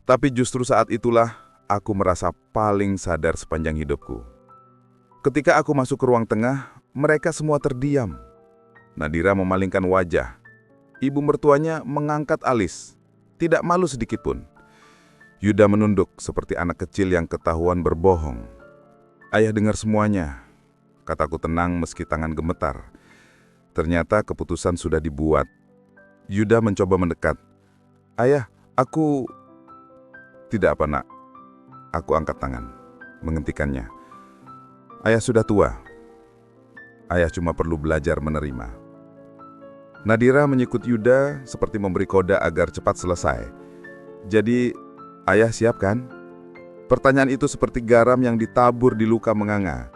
Tapi justru saat itulah aku merasa paling sadar sepanjang hidupku. Ketika aku masuk ke ruang tengah, mereka semua terdiam. Nadira memalingkan wajah. Ibu mertuanya mengangkat alis, tidak malu sedikitpun. Yuda menunduk seperti anak kecil yang ketahuan berbohong. "Ayah dengar semuanya," kataku tenang meski tangan gemetar. Ternyata keputusan sudah dibuat. Yuda mencoba mendekat. "Ayah, aku..." "Tidak apa, Nak." Aku angkat tangan, menghentikannya. "Ayah sudah tua. Ayah cuma perlu belajar menerima." Nadira menyikut Yuda seperti memberi kode agar cepat selesai. "Jadi, ayah siap kan?" Pertanyaan itu seperti garam yang ditabur di luka menganga.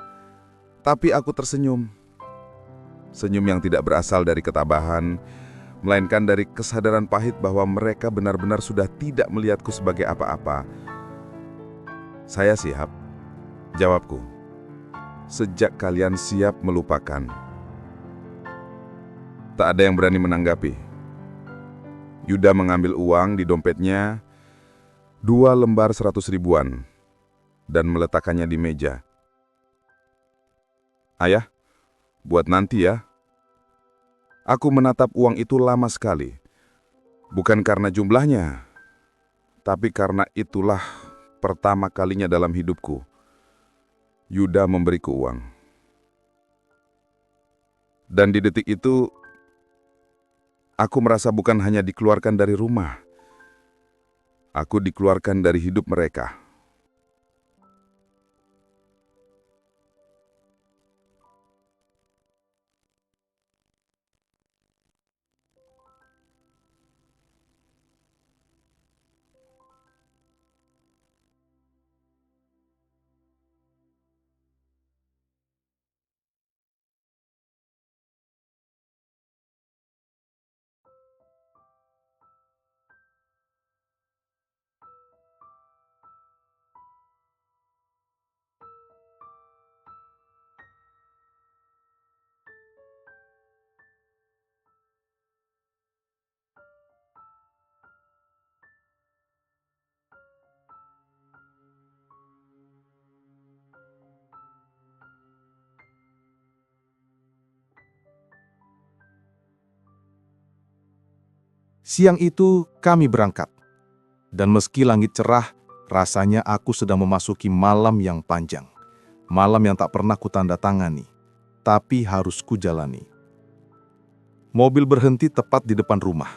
Tapi aku tersenyum. Senyum yang tidak berasal dari ketabahan, melainkan dari kesadaran pahit bahwa mereka benar-benar sudah tidak melihatku sebagai apa-apa. "Saya siap," jawabku. "Sejak kalian siap melupakan." Tak ada yang berani menanggapi. Yuda mengambil uang di dompetnya, 2 lembar 100 ribuan, dan meletakkannya di meja. "Ayah, buat nanti ya." Aku menatap uang itu lama sekali. Bukan karena jumlahnya, tapi karena itulah pertama kalinya dalam hidupku Yuda memberiku uang. Dan di detik itu, aku merasa bukan hanya dikeluarkan dari rumah, aku dikeluarkan dari hidup mereka. Siang itu kami berangkat. Dan meski langit cerah, rasanya aku sedang memasuki malam yang panjang. Malam yang tak pernah kutandatangani, tapi harus kujalani. Mobil berhenti tepat di depan rumah.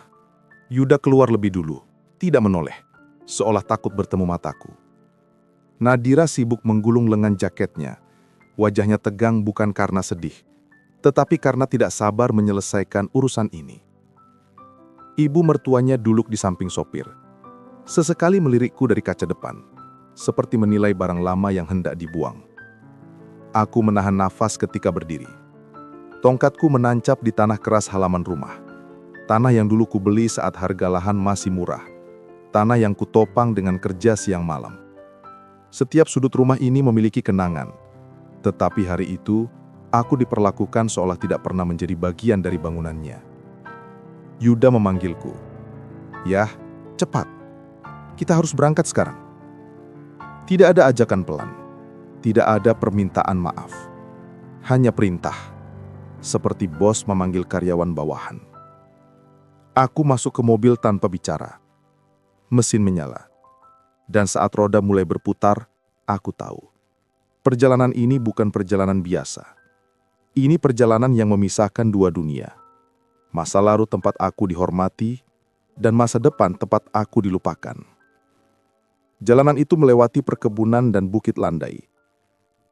Yuda keluar lebih dulu, tidak menoleh, seolah takut bertemu mataku. Nadira sibuk menggulung lengan jaketnya. Wajahnya tegang bukan karena sedih, tetapi karena tidak sabar menyelesaikan urusan ini. Ibu mertuanya duduk di samping sopir. Sesekali melirikku dari kaca depan, seperti menilai barang lama yang hendak dibuang. Aku menahan nafas ketika berdiri. Tongkatku menancap di tanah keras halaman rumah. Tanah yang dulu kubeli saat harga lahan masih murah. Tanah yang kutopang dengan kerja siang malam. Setiap sudut rumah ini memiliki kenangan. Tetapi hari itu, aku diperlakukan seolah tidak pernah menjadi bagian dari bangunannya. Yuda memanggilku. "Yah, cepat. Kita harus berangkat sekarang." Tidak ada ajakan pelan. Tidak ada permintaan maaf. Hanya perintah. Seperti bos memanggil karyawan bawahan. Aku masuk ke mobil tanpa bicara. Mesin menyala. Dan saat roda mulai berputar, aku tahu. Perjalanan ini bukan perjalanan biasa. Ini perjalanan yang memisahkan dua dunia. Masa lalu tempat aku dihormati, dan masa depan tempat aku dilupakan. Jalanan itu melewati perkebunan dan bukit landai.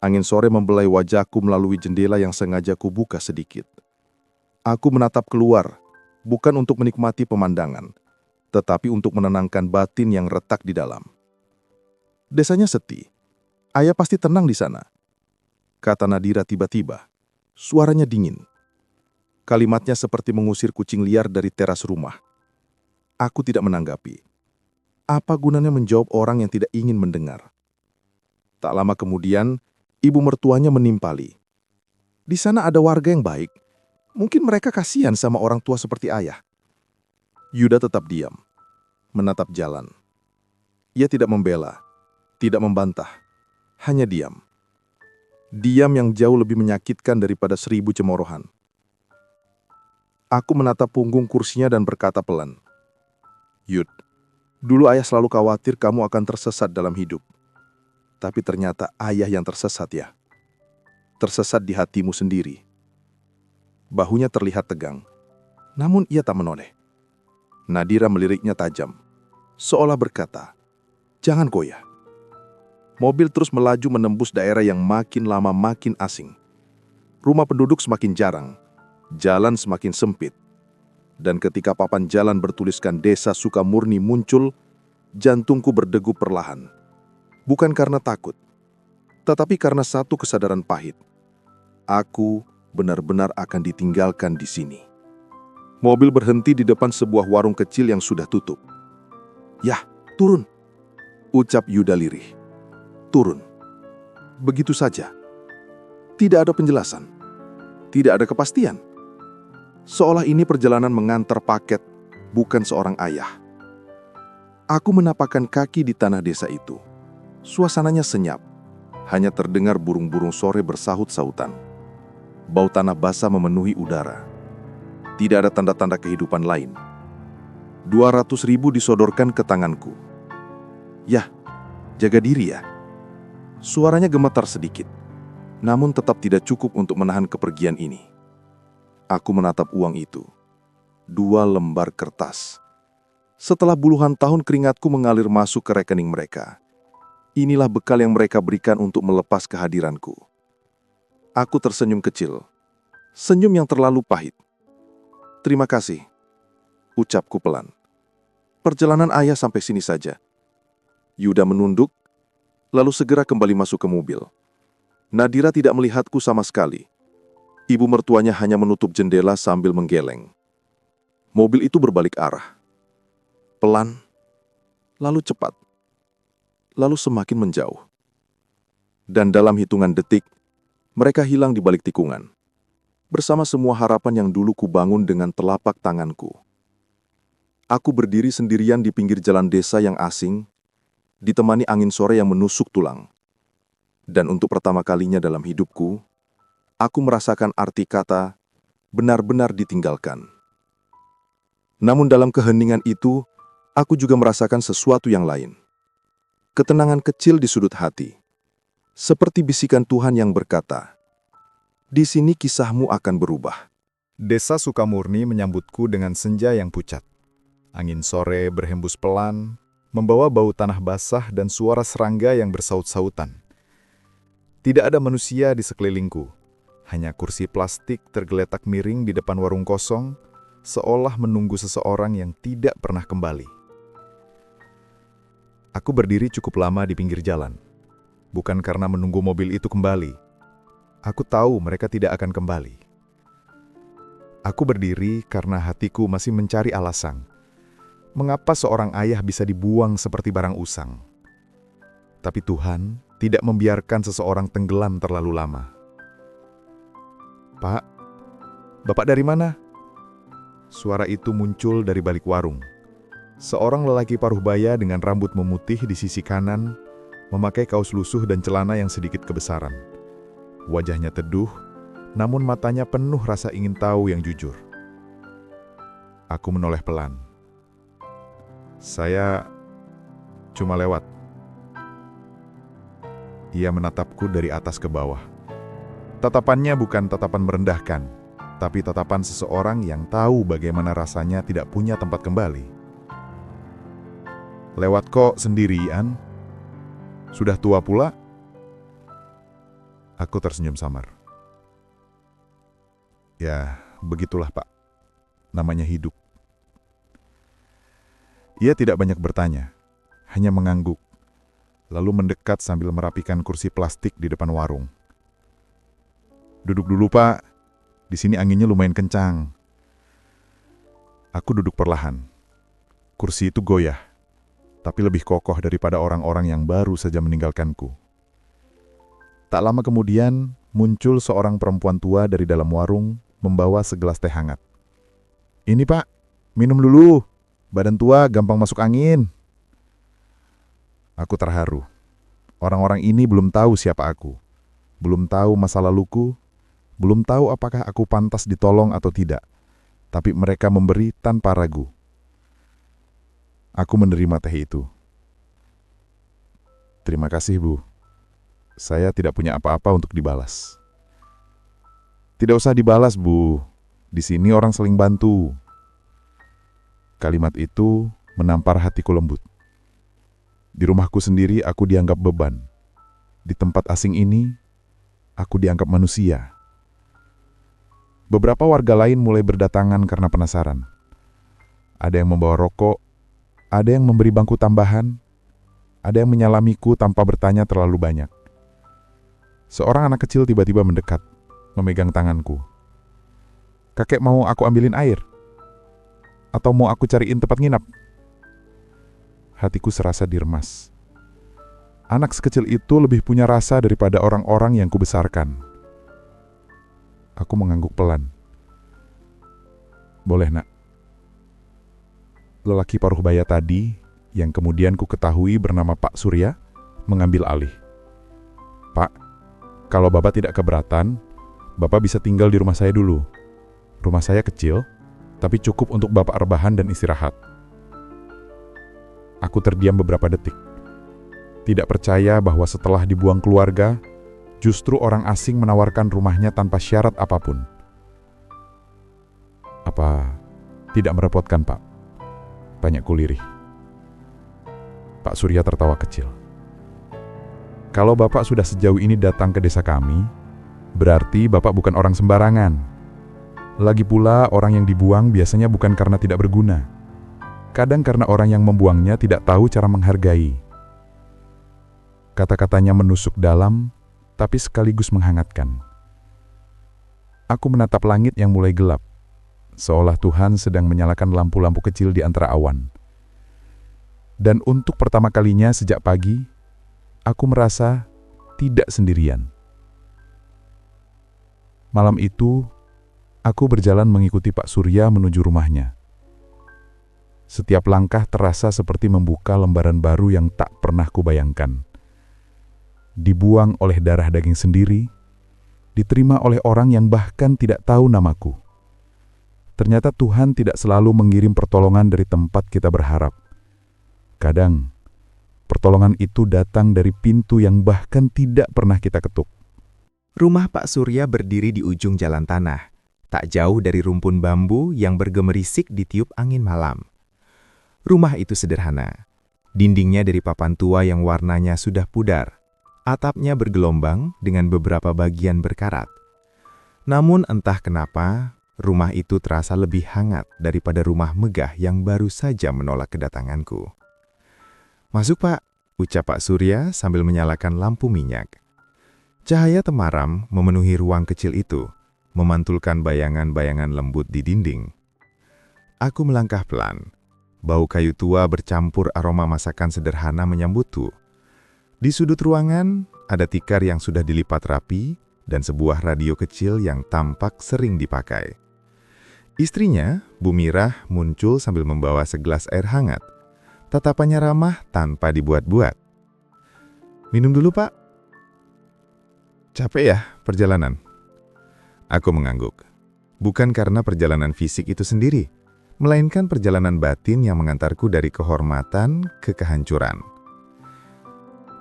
Angin sore membelai wajahku melalui jendela yang sengaja kubuka sedikit. Aku menatap keluar, bukan untuk menikmati pemandangan, tetapi untuk menenangkan batin yang retak di dalam. Desanya sepi. Ayah pasti tenang di sana, kata Nadira tiba-tiba. Suaranya dingin. Kalimatnya seperti mengusir kucing liar dari teras rumah. Aku tidak menanggapi. Apa gunanya menjawab orang yang tidak ingin mendengar? Tak lama kemudian, ibu mertuanya menimpali. Di sana ada warga yang baik. Mungkin mereka kasihan sama orang tua seperti ayah. Yuda tetap diam, menatap jalan. Ia tidak membela, tidak membantah, hanya diam. Diam yang jauh lebih menyakitkan daripada 1000 cemoohan. Aku menatap punggung kursinya dan berkata pelan, "Yud, dulu ayah selalu khawatir kamu akan tersesat dalam hidup. Tapi ternyata ayah yang tersesat ya. Tersesat di hatimu sendiri." Bahunya terlihat tegang, namun ia tak menoleh. Nadira meliriknya tajam, seolah berkata, "Jangan goyah." Mobil terus melaju menembus daerah yang makin lama makin asing. Rumah penduduk semakin jarang. Jalan semakin sempit. Dan ketika papan jalan bertuliskan Desa Sukamurni muncul, jantungku berdegup perlahan. Bukan karena takut, tetapi karena satu kesadaran pahit. Aku benar-benar akan ditinggalkan di sini. Mobil berhenti di depan sebuah warung kecil yang sudah tutup. "Yah, turun," ucap Yuda lirih. Turun. Begitu saja. Tidak ada penjelasan. Tidak ada kepastian. Seolah ini perjalanan mengantar paket, bukan seorang ayah. Aku menapakkan kaki di tanah desa itu. Suasananya senyap. Hanya terdengar burung-burung sore bersahut-sahutan. Bau tanah basah memenuhi udara. Tidak ada tanda-tanda kehidupan lain. 200.000 disodorkan ke tanganku. "Yah, jaga diri ya." Suaranya gemetar sedikit, namun tetap tidak cukup untuk menahan kepergian ini. Aku menatap uang itu. 2 lembar kertas. Setelah puluhan tahun keringatku mengalir masuk ke rekening mereka. Inilah bekal yang mereka berikan untuk melepas kehadiranku. Aku tersenyum kecil. Senyum yang terlalu pahit. "Terima kasih," ucapku pelan. "Perjalanan ayah sampai sini saja." Yuda menunduk, lalu segera kembali masuk ke mobil. Nadira tidak melihatku sama sekali. Ibu mertuanya hanya menutup jendela sambil menggeleng. Mobil itu berbalik arah. Pelan, lalu cepat, lalu semakin menjauh. Dan dalam hitungan detik, mereka hilang di balik tikungan. Bersama semua harapan yang dulu kubangun dengan telapak tanganku. Aku berdiri sendirian di pinggir jalan desa yang asing, ditemani angin sore yang menusuk tulang. Dan untuk pertama kalinya dalam hidupku, aku merasakan arti kata benar-benar ditinggalkan. Namun dalam keheningan itu, aku juga merasakan sesuatu yang lain. Ketenangan kecil di sudut hati. Seperti bisikan Tuhan yang berkata, "Di sini kisahmu akan berubah." Desa Sukamurni menyambutku dengan senja yang pucat. Angin sore berhembus pelan, membawa bau tanah basah dan suara serangga yang bersaut-sautan. Tidak ada manusia di sekelilingku, hanya kursi plastik tergeletak miring di depan warung kosong, seolah menunggu seseorang yang tidak pernah kembali. Aku berdiri cukup lama di pinggir jalan, bukan karena menunggu mobil itu kembali. Aku tahu mereka tidak akan kembali. Aku berdiri karena hatiku masih mencari alasan. Mengapa seorang ayah bisa dibuang seperti barang usang? Tapi Tuhan tidak membiarkan seseorang tenggelam terlalu lama. "Pak, Bapak dari mana?" Suara itu muncul dari balik warung. Seorang lelaki paruh baya dengan rambut memutih di sisi kanan, memakai kaos lusuh dan celana yang sedikit kebesaran. Wajahnya teduh, namun matanya penuh rasa ingin tahu yang jujur. Aku menoleh pelan. "Saya cuma lewat." Ia menatapku dari atas ke bawah. Tatapannya bukan tatapan merendahkan, tapi tatapan seseorang yang tahu bagaimana rasanya tidak punya tempat kembali. "Lewat kok sendirian? Sudah tua pula?" Aku tersenyum samar. "Ya, begitulah Pak. Namanya hidup." Ia tidak banyak bertanya, hanya mengangguk, lalu mendekat sambil merapikan kursi plastik di depan warung. "Duduk dulu Pak, di sini anginnya lumayan kencang." Aku duduk perlahan. Kursi itu goyah, tapi lebih kokoh daripada orang-orang yang baru saja meninggalkanku. Tak lama kemudian, muncul seorang perempuan tua dari dalam warung, membawa segelas teh hangat. "Ini Pak, minum dulu. Badan tua gampang masuk angin." Aku terharu. Orang-orang ini belum tahu siapa aku. Belum tahu masa laluku. Belum tahu apakah aku pantas ditolong atau tidak. Tapi mereka memberi tanpa ragu. Aku menerima teh itu. "Terima kasih, Bu. Saya tidak punya apa-apa untuk dibalas." "Tidak usah dibalas, Bu. Di sini orang saling bantu." Kalimat itu menampar hatiku lembut. Di rumahku sendiri aku dianggap beban. Di tempat asing ini, aku dianggap manusia. Beberapa warga lain mulai berdatangan karena penasaran. Ada yang membawa rokok, ada yang memberi bangku tambahan, ada yang menyalamiku tanpa bertanya terlalu banyak. Seorang anak kecil tiba-tiba mendekat, memegang tanganku. "Kakek mau aku ambilin air? Atau mau aku cariin tempat nginap?" Hatiku serasa diremas. Anak sekecil itu lebih punya rasa daripada orang-orang yang kubesarkan. Aku mengangguk pelan. "Boleh, Nak." Lelaki paruh baya tadi, yang kemudian ku ketahui bernama Pak Surya, mengambil alih. "Pak, kalau Bapak tidak keberatan, Bapak bisa tinggal di rumah saya dulu. Rumah saya kecil, tapi cukup untuk Bapak rebahan dan istirahat." Aku terdiam beberapa detik. Tidak percaya bahwa setelah dibuang keluarga, justru orang asing menawarkan rumahnya tanpa syarat apapun. "Apa tidak merepotkan, Pak?" Tanya-ku lirih. Pak Surya tertawa kecil. "Kalau Bapak sudah sejauh ini datang ke desa kami, berarti Bapak bukan orang sembarangan. Lagi pula orang yang dibuang biasanya bukan karena tidak berguna. Kadang karena orang yang membuangnya tidak tahu cara menghargai." Kata-katanya menusuk dalam, tapi sekaligus menghangatkan. Aku menatap langit yang mulai gelap, seolah Tuhan sedang menyalakan lampu-lampu kecil di antara awan. Dan untuk pertama kalinya sejak pagi, aku merasa tidak sendirian. Malam itu, aku berjalan mengikuti Pak Surya menuju rumahnya. Setiap langkah terasa seperti membuka lembaran baru yang tak pernah kubayangkan. Dibuang oleh darah daging sendiri, diterima oleh orang yang bahkan tidak tahu namaku. Ternyata Tuhan tidak selalu mengirim pertolongan dari tempat kita berharap. Kadang, pertolongan itu datang dari pintu yang bahkan tidak pernah kita ketuk. Rumah Pak Surya berdiri di ujung jalan tanah, tak jauh dari rumpun bambu yang bergemerisik ditiup angin malam. Rumah itu sederhana. Dindingnya dari papan tua yang warnanya sudah pudar. Atapnya bergelombang dengan beberapa bagian berkarat. Namun entah kenapa, rumah itu terasa lebih hangat daripada rumah megah yang baru saja menolak kedatanganku. "Masuk, Pak," ucap Pak Surya sambil menyalakan lampu minyak. Cahaya temaram memenuhi ruang kecil itu, memantulkan bayangan-bayangan lembut di dinding. Aku melangkah pelan. Bau kayu tua bercampur aroma masakan sederhana menyambutku. Di sudut ruangan, ada tikar yang sudah dilipat rapi dan sebuah radio kecil yang tampak sering dipakai. Istrinya, Bu Mirah, muncul sambil membawa segelas air hangat. Tatapannya ramah tanpa dibuat-buat. "Minum dulu, Pak." "Capek ya perjalanan?" Aku mengangguk. Bukan karena perjalanan fisik itu sendiri, melainkan perjalanan batin yang mengantarku dari kehormatan ke kehancuran.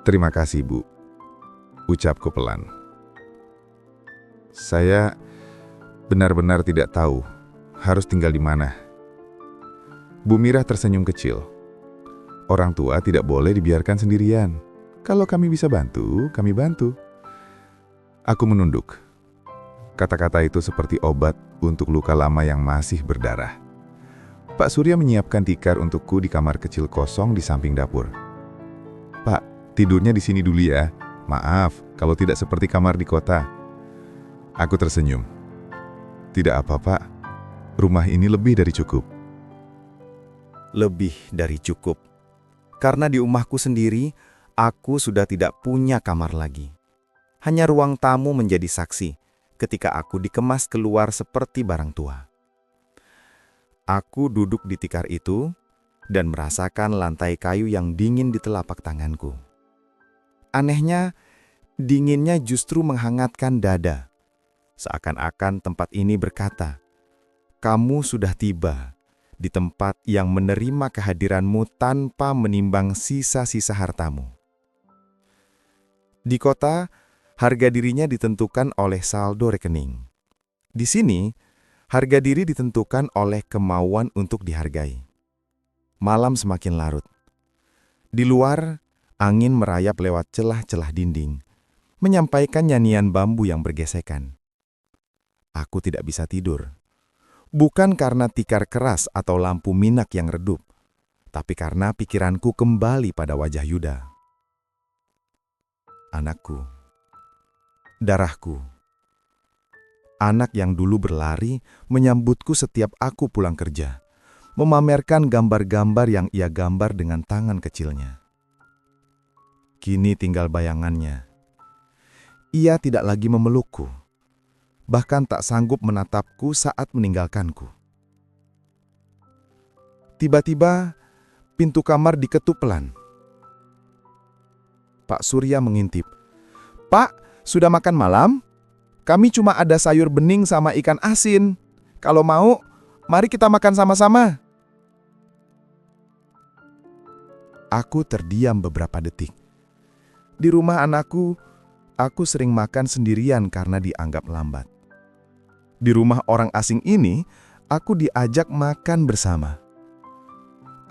"Terima kasih, Bu," ucapku pelan. "Saya benar-benar tidak tahu harus tinggal di mana." Bu Mirah tersenyum kecil. "Orang tua tidak boleh dibiarkan sendirian. Kalau kami bisa bantu, kami bantu." Aku menunduk. Kata-kata itu seperti obat untuk luka lama yang masih berdarah. Pak Surya menyiapkan tikar untukku di kamar kecil kosong di samping dapur. "Pak, tidurnya di sini dulu ya. Maaf kalau tidak seperti kamar di kota." Aku tersenyum. "Tidak apa, Pak. Rumah ini lebih dari cukup." Lebih dari cukup. Karena di rumahku sendiri, aku sudah tidak punya kamar lagi. Hanya ruang tamu menjadi saksi ketika aku dikemas keluar seperti barang tua. Aku duduk di tikar itu dan merasakan lantai kayu yang dingin di telapak tanganku. Anehnya, dinginnya justru menghangatkan dada. Seakan-akan tempat ini berkata, "Kamu sudah tiba di tempat yang menerima kehadiranmu tanpa menimbang sisa-sisa hartamu." Di kota, harga dirinya ditentukan oleh saldo rekening. Di sini, harga diri ditentukan oleh kemauan untuk dihargai. Malam semakin larut. Di luar, angin merayap lewat celah-celah dinding, menyampaikan nyanyian bambu yang bergesekan. Aku tidak bisa tidur. Bukan karena tikar keras atau lampu minak yang redup, tapi karena pikiranku kembali pada wajah Yuda. Anakku. Darahku. Anak yang dulu berlari menyambutku setiap aku pulang kerja, memamerkan gambar-gambar yang ia gambar dengan tangan kecilnya. Kini tinggal bayangannya. Ia tidak lagi memelukku, bahkan tak sanggup menatapku saat meninggalkanku. Tiba-tiba, pintu kamar diketuk pelan. Pak Surya mengintip. "Pak, sudah makan malam? Kami cuma ada sayur bening sama ikan asin. Kalau mau, mari kita makan sama-sama." Aku terdiam beberapa detik. Di rumah anakku, aku sering makan sendirian karena dianggap lambat. Di rumah orang asing ini, aku diajak makan bersama.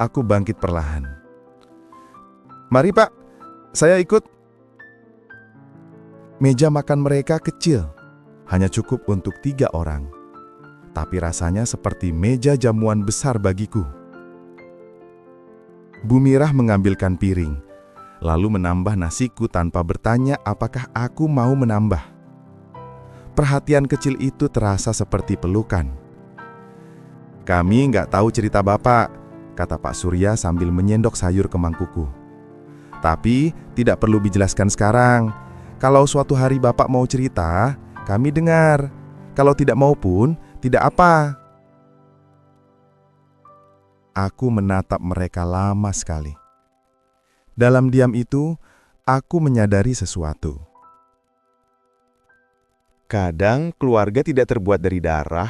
Aku bangkit perlahan. "Mari, Pak, saya ikut." Meja makan mereka kecil, hanya cukup untuk 3 orang. Tapi rasanya seperti meja jamuan besar bagiku. Bu Mirah mengambilkan piring, lalu menambah nasiku tanpa bertanya apakah aku mau menambah. Perhatian kecil itu terasa seperti pelukan. "Kami nggak tahu cerita Bapak," kata Pak Surya sambil menyendok sayur ke mangkuku. "Tapi tidak perlu dijelaskan sekarang. Kalau suatu hari Bapak mau cerita, kami dengar. Kalau tidak mau pun, tidak apa." Aku menatap mereka lama sekali. Dalam diam itu, aku menyadari sesuatu. Kadang keluarga tidak terbuat dari darah,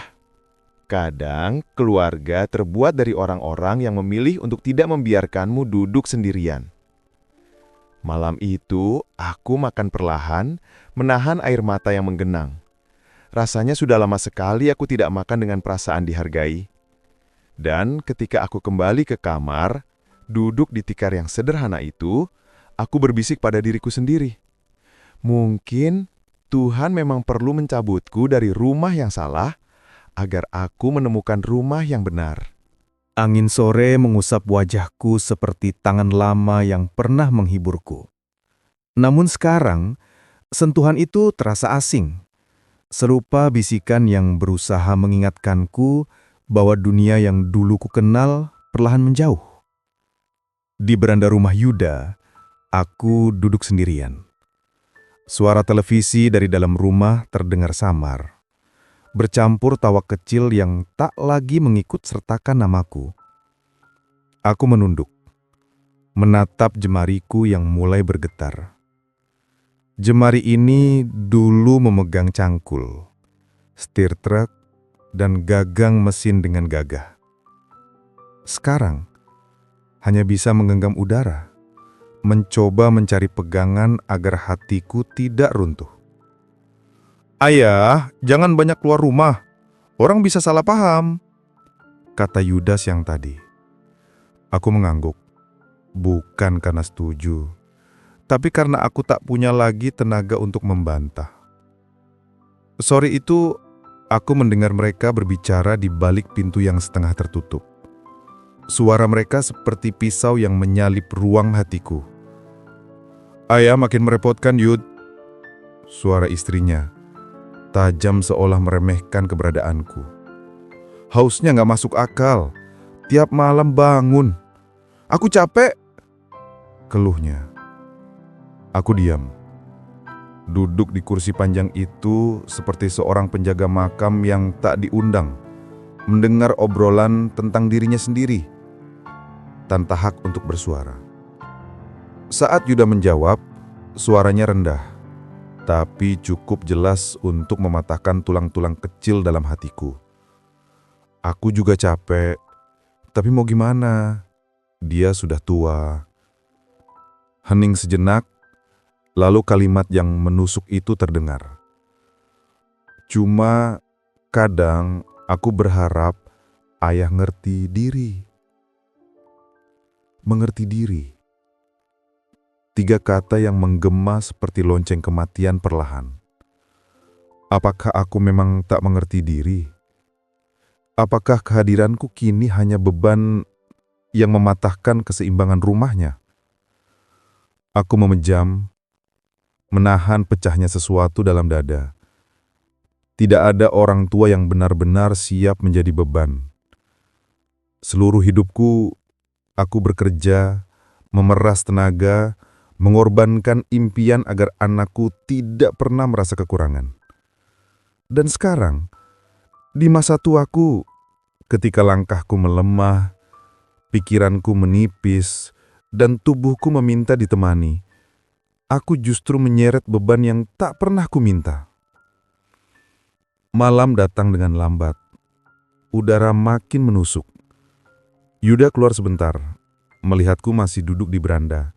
Kadang keluarga terbuat dari orang-orang yang memilih untuk tidak membiarkanmu duduk sendirian. Malam itu, aku makan perlahan, menahan air mata yang menggenang. Rasanya sudah lama sekali aku tidak makan dengan perasaan dihargai. Dan ketika aku kembali ke kamar, duduk di tikar yang sederhana itu, aku berbisik pada diriku sendiri. Mungkin Tuhan memang perlu mencabutku dari rumah yang salah, agar aku menemukan rumah yang benar. Angin sore mengusap wajahku seperti tangan lama yang pernah menghiburku. Namun sekarang, sentuhan itu terasa asing. Serupa bisikan yang berusaha mengingatkanku bahwa dunia yang dulu ku kenal perlahan menjauh. Di beranda rumah Yuda, aku duduk sendirian. Suara televisi dari dalam rumah terdengar samar, bercampur tawa kecil yang tak lagi mengikut sertakan namaku. Aku menunduk, menatap jemariku yang mulai bergetar. Jemari ini dulu memegang cangkul, setir truk, dan gagang mesin dengan gagah. Sekarang, hanya bisa menggenggam udara, mencoba mencari pegangan agar hatiku tidak runtuh. "Ayah, jangan banyak keluar rumah. Orang bisa salah paham," kata Yudas yang tadi. Aku mengangguk, bukan karena setuju, tapi karena aku tak punya lagi tenaga untuk membantah. Sore itu, aku mendengar mereka berbicara di balik pintu yang setengah tertutup. Suara mereka seperti pisau yang menyalip ruang hatiku. "Ayah makin merepotkan, Yud," suara istrinya, tajam seolah meremehkan keberadaanku. "Hausnya gak masuk akal. Tiap malam bangun. Aku capek," keluhnya. Aku diam. Duduk di kursi panjang itu seperti seorang penjaga makam yang tak diundang, mendengar obrolan tentang dirinya sendiri, tanpa hak untuk bersuara. Saat Yuda menjawab, suaranya rendah, tapi cukup jelas untuk mematahkan tulang-tulang kecil dalam hatiku. Aku juga capek, tapi mau gimana? Dia sudah tua. Hening sejenak, lalu kalimat yang menusuk itu terdengar. "Cuma kadang aku berharap ayah ngerti diri." Mengerti diri. 3 kata yang menggema seperti lonceng kematian perlahan. Apakah aku memang tak mengerti diri? Apakah kehadiranku kini hanya beban yang mematahkan keseimbangan rumahnya? Aku memejam, menahan pecahnya sesuatu dalam dada. Tidak ada orang tua yang benar-benar siap menjadi beban. Seluruh hidupku, aku bekerja, memeras tenaga, mengorbankan impian agar anakku tidak pernah merasa kekurangan. Dan sekarang, di masa tuaku, ketika langkahku melemah, pikiranku menipis, dan tubuhku meminta ditemani, aku justru menyeret beban yang tak pernah ku minta. Malam datang dengan lambat. Udara makin menusuk. Yuda keluar sebentar, melihatku masih duduk di beranda.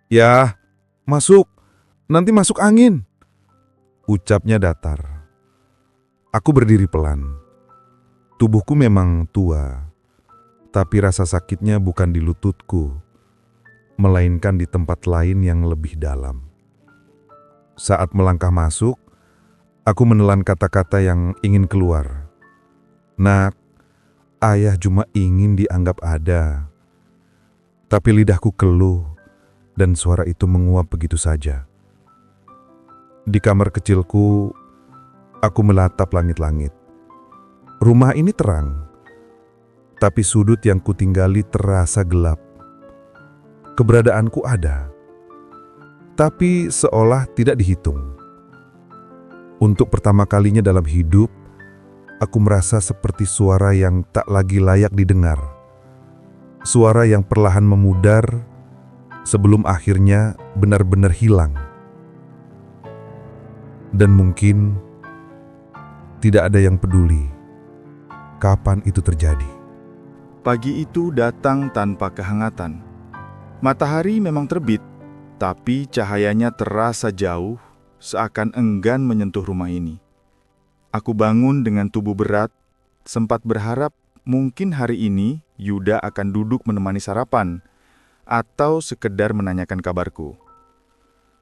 "Ya, masuk. Nanti masuk angin," ucapnya datar. Aku berdiri pelan. Tubuhku memang tua, tapi rasa sakitnya bukan di lututku, melainkan di tempat lain yang lebih dalam. Saat melangkah masuk, aku menelan kata-kata yang ingin keluar. "Nak, ayah cuma ingin dianggap ada." Tapi lidahku keluh, dan suara itu menguap begitu saja. Di kamar kecilku, aku melatap langit-langit. Rumah ini terang, tapi sudut yang kutinggali terasa gelap. Keberadaanku ada, tapi seolah tidak dihitung. Untuk pertama kalinya dalam hidup, aku merasa seperti suara yang tak lagi layak didengar. Suara yang perlahan memudar sebelum akhirnya benar-benar hilang. Dan mungkin tidak ada yang peduli. Kapan itu terjadi? Pagi itu datang tanpa kehangatan. Matahari memang terbit, tapi cahayanya terasa jauh, seakan enggan menyentuh rumah ini. Aku bangun dengan tubuh berat, sempat berharap mungkin hari ini Yuda akan duduk menemani sarapan, atau sekedar menanyakan kabarku.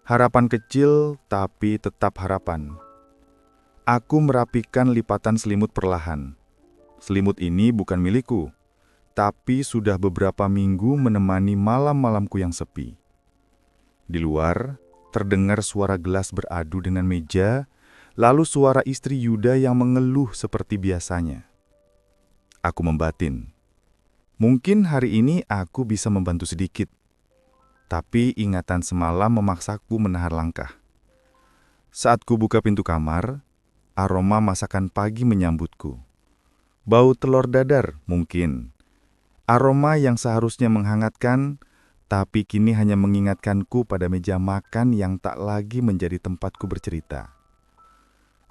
Harapan kecil, tapi tetap harapan. Aku merapikan lipatan selimut perlahan. Selimut ini bukan milikku, tapi sudah beberapa minggu menemani malam-malamku yang sepi. Di luar, terdengar suara gelas beradu dengan meja, lalu suara istri Yuda yang mengeluh seperti biasanya. Aku membatin. Mungkin hari ini aku bisa membantu sedikit. Tapi ingatan semalam memaksaku menahan langkah. Saat ku buka pintu kamar, aroma masakan pagi menyambutku. Bau telur dadar mungkin. Aroma yang seharusnya menghangatkan, tapi kini hanya mengingatkanku pada meja makan yang tak lagi menjadi tempatku bercerita.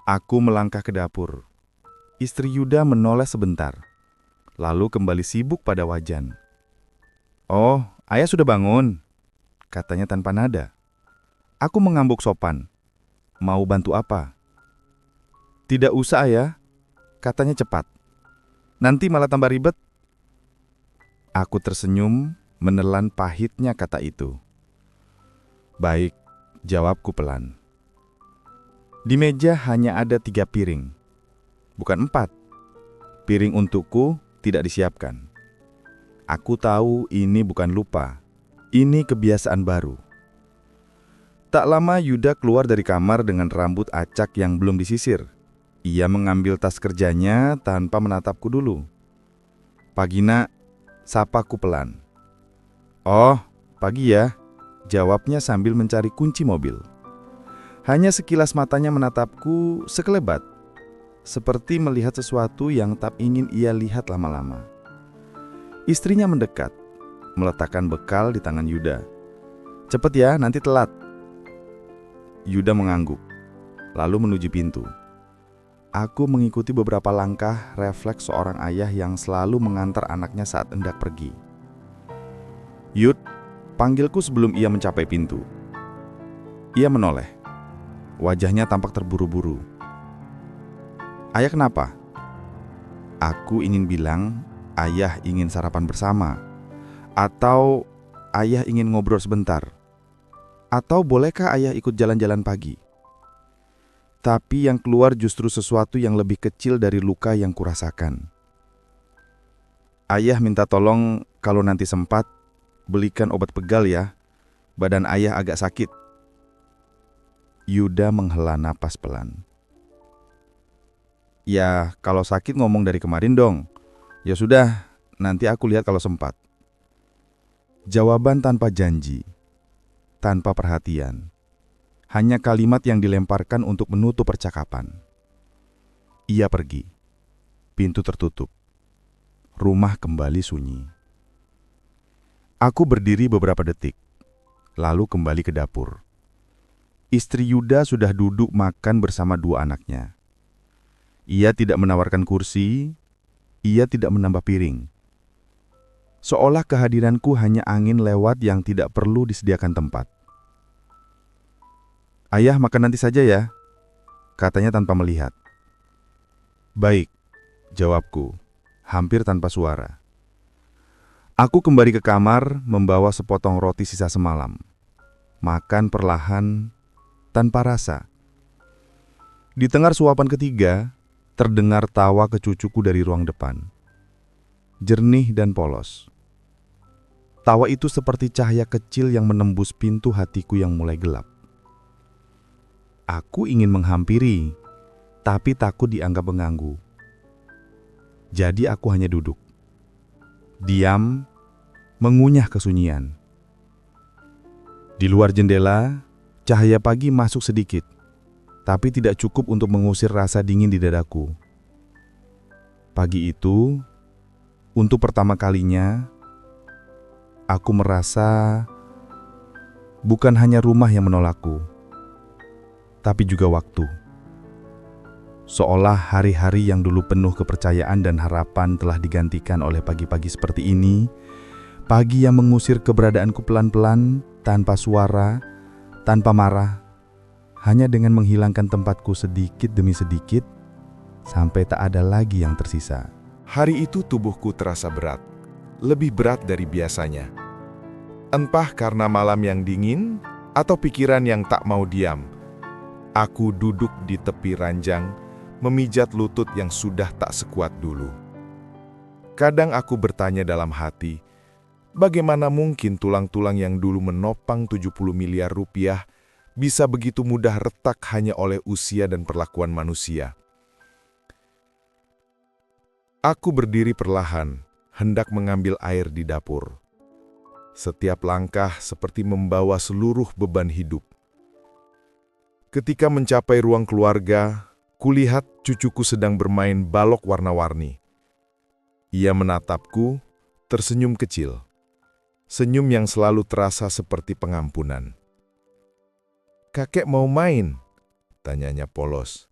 Aku melangkah ke dapur. Istri Yuda menoleh sebentar, lalu kembali sibuk pada wajan. "Oh, ayah sudah bangun," katanya tanpa nada. Aku mengangguk sopan. "Mau bantu apa?" "Tidak usah, ayah," katanya cepat. "Nanti malah tambah ribet." Aku tersenyum, menelan pahitnya kata itu. "Baik," jawabku pelan. Di meja hanya ada 3 piring, bukan 4. Piring untukku tidak disiapkan. Aku tahu ini bukan lupa, ini kebiasaan baru. Tak lama Yuda keluar dari kamar dengan rambut acak yang belum disisir. Ia mengambil tas kerjanya tanpa menatapku dulu. "Pagi nak," sapaku pelan. "Oh, pagi ya," jawabnya sambil mencari kunci mobil. Hanya sekilas matanya menatapku sekelebat, seperti melihat sesuatu yang tak ingin ia lihat lama-lama. Istrinya mendekat, meletakkan bekal di tangan Yuda. "Cepet ya, nanti telat." Yuda mengangguk, lalu menuju pintu. Aku mengikuti beberapa langkah refleks seorang ayah yang selalu mengantar anaknya saat hendak pergi. "Yud," panggilku sebelum ia mencapai pintu. Ia menoleh. Wajahnya tampak terburu-buru. "Ayah kenapa?" Aku ingin bilang, ayah ingin sarapan bersama. Atau ayah ingin ngobrol sebentar. Atau bolehkah ayah ikut jalan-jalan pagi? Tapi yang keluar justru sesuatu yang lebih kecil dari luka yang kurasakan. "Ayah minta tolong kalau nanti sempat, belikan obat pegal ya. Badan ayah agak sakit." Yuda menghela napas pelan. "Ya, kalau sakit ngomong dari kemarin dong." "Ya sudah, nanti aku lihat kalau sempat." Jawaban tanpa janji, tanpa perhatian. Hanya kalimat yang dilemparkan untuk menutup percakapan. Ia pergi. Pintu tertutup. Rumah kembali sunyi. Aku berdiri beberapa detik, lalu kembali ke dapur. Istri Yuda sudah duduk makan bersama 2 anaknya. Ia tidak menawarkan kursi, ia tidak menambah piring. Seolah kehadiranku hanya angin lewat yang tidak perlu disediakan tempat. "Ayah makan nanti saja ya," katanya tanpa melihat. "Baik," jawabku, hampir tanpa suara. Aku kembali ke kamar membawa sepotong roti sisa semalam. Makan perlahan, tanpa rasa. Di tengah suapan ketiga, terdengar tawa kecucuku dari ruang depan. Jernih dan polos. Tawa itu seperti cahaya kecil yang menembus pintu hatiku yang mulai gelap. Aku ingin menghampiri, tapi takut dianggap mengganggu. Jadi aku hanya duduk. Diam, mengunyah kesunyian. Di luar jendela, cahaya pagi masuk sedikit, tapi tidak cukup untuk mengusir rasa dingin di dadaku. Pagi itu, untuk pertama kalinya, aku merasa bukan hanya rumah yang menolakku, tapi juga waktu. Seolah hari-hari yang dulu penuh kepercayaan dan harapan telah digantikan oleh pagi-pagi seperti ini, pagi yang mengusir keberadaanku pelan-pelan, tanpa suara, tanpa marah, hanya dengan menghilangkan tempatku sedikit demi sedikit, sampai tak ada lagi yang tersisa. Hari itu tubuhku terasa berat, lebih berat dari biasanya. Entah karena malam yang dingin atau pikiran yang tak mau diam. Aku duduk di tepi ranjang, memijat lutut yang sudah tak sekuat dulu. Kadang aku bertanya dalam hati, bagaimana mungkin tulang-tulang yang dulu menopang 70 miliar rupiah bisa begitu mudah retak hanya oleh usia dan perlakuan manusia. Aku berdiri perlahan, hendak mengambil air di dapur. Setiap langkah seperti membawa seluruh beban hidup. Ketika mencapai ruang keluarga, kulihat cucuku sedang bermain balok warna-warni. Ia menatapku, tersenyum kecil. Senyum yang selalu terasa seperti pengampunan. "Kakek mau main?" tanyanya polos.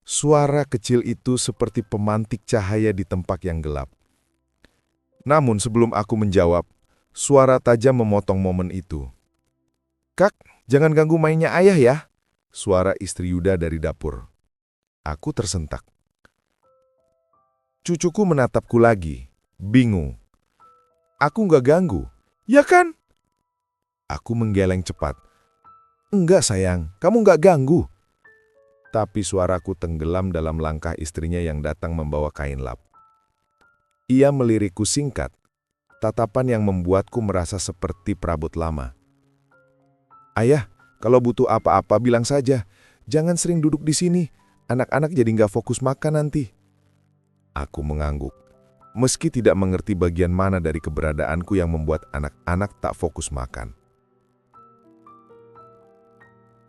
Suara kecil itu seperti pemantik cahaya di tempat yang gelap. Namun sebelum aku menjawab, suara tajam memotong momen itu. "Kak, jangan ganggu mainnya ayah ya," suara istri Yuda dari dapur. Aku tersentak. Cucuku menatapku lagi, bingung. "Aku nggak ganggu, ya kan?" Aku menggeleng cepat. "Enggak sayang, kamu nggak ganggu." Tapi suaraku tenggelam dalam langkah istrinya yang datang membawa kain lap. Ia melirikku singkat, tatapan yang membuatku merasa seperti perabot lama. "Ayah, kalau butuh apa-apa bilang saja. Jangan sering duduk di sini. Anak-anak jadi nggak fokus makan nanti." Aku mengangguk, meski tidak mengerti bagian mana dari keberadaanku yang membuat anak-anak tak fokus makan.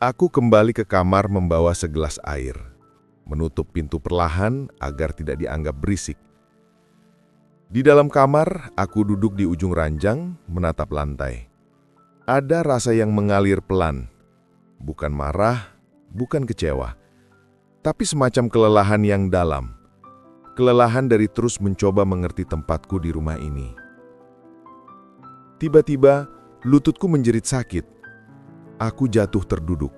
Aku kembali ke kamar membawa segelas air, menutup pintu perlahan agar tidak dianggap berisik. Di dalam kamar, aku duduk di ujung ranjang, menatap lantai. Ada rasa yang mengalir pelan, bukan marah, bukan kecewa, tapi semacam kelelahan yang dalam. Kelelahan dari terus mencoba mengerti tempatku di rumah ini. Tiba-tiba, lututku menjerit sakit. Aku jatuh terduduk.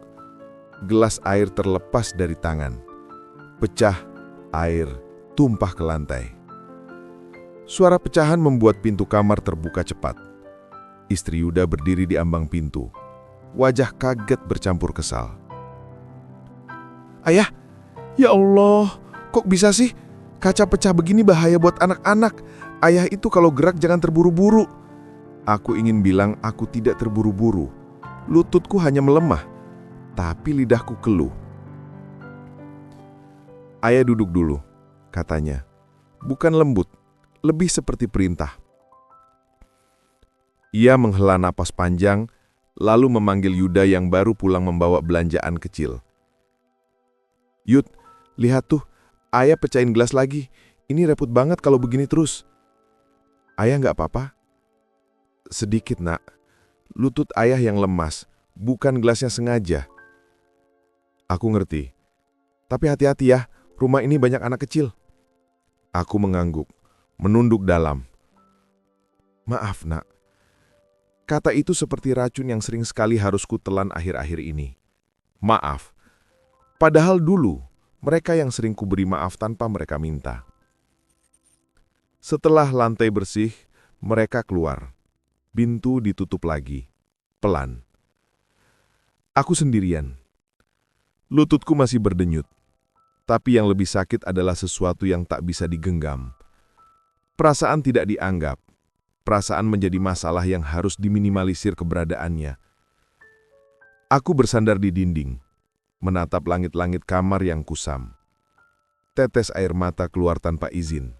Gelas air terlepas dari tangan. Pecah, air tumpah ke lantai. Suara pecahan membuat pintu kamar terbuka cepat. Istri Yuda berdiri di ambang pintu. Wajah kaget bercampur kesal. "Ayah, ya Allah, kok bisa sih? Kaca pecah begini bahaya buat anak-anak. Ayah itu kalau gerak jangan terburu-buru." Aku ingin bilang aku tidak terburu-buru. Lututku hanya melemah, tapi lidahku keluh. "Ayah duduk dulu," katanya. Bukan lembut, lebih seperti perintah. Ia menghela napas panjang, lalu memanggil Yuda yang baru pulang membawa belanjaan kecil. "Yud, lihat tuh, ayah pecahin gelas lagi. Ini repot banget kalau begini terus." "Ayah nggak apa-apa?" "Sedikit, nak. Lutut ayah yang lemas, bukan gelasnya sengaja." Aku ngerti. "Tapi hati-hati ya, rumah ini banyak anak kecil." Aku mengangguk, menunduk dalam. "Maaf, nak." Kata itu seperti racun yang sering sekali harus kutelan akhir-akhir ini. Maaf. Padahal dulu, mereka yang sering kuberi maaf tanpa mereka minta. Setelah lantai bersih, mereka keluar. Pintu ditutup lagi, pelan. Aku sendirian. Lututku masih berdenyut. Tapi yang lebih sakit adalah sesuatu yang tak bisa digenggam. Perasaan tidak dianggap. Perasaan menjadi masalah yang harus diminimalisir keberadaannya. Aku bersandar di dinding, menatap langit-langit kamar yang kusam. Tetes air mata keluar tanpa izin.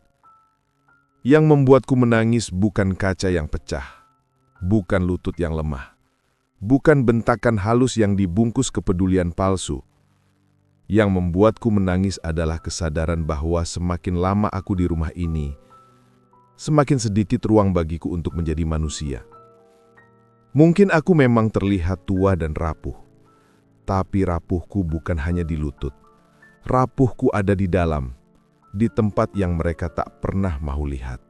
Yang membuatku menangis bukan kaca yang pecah. Bukan lutut yang lemah, bukan bentakan halus yang dibungkus kepedulian palsu. Yang membuatku menangis adalah kesadaran bahwa semakin lama aku di rumah ini, semakin sedikit ruang bagiku untuk menjadi manusia. Mungkin aku memang terlihat tua dan rapuh, tapi rapuhku bukan hanya di lutut. Rapuhku ada di dalam, di tempat yang mereka tak pernah mau lihat.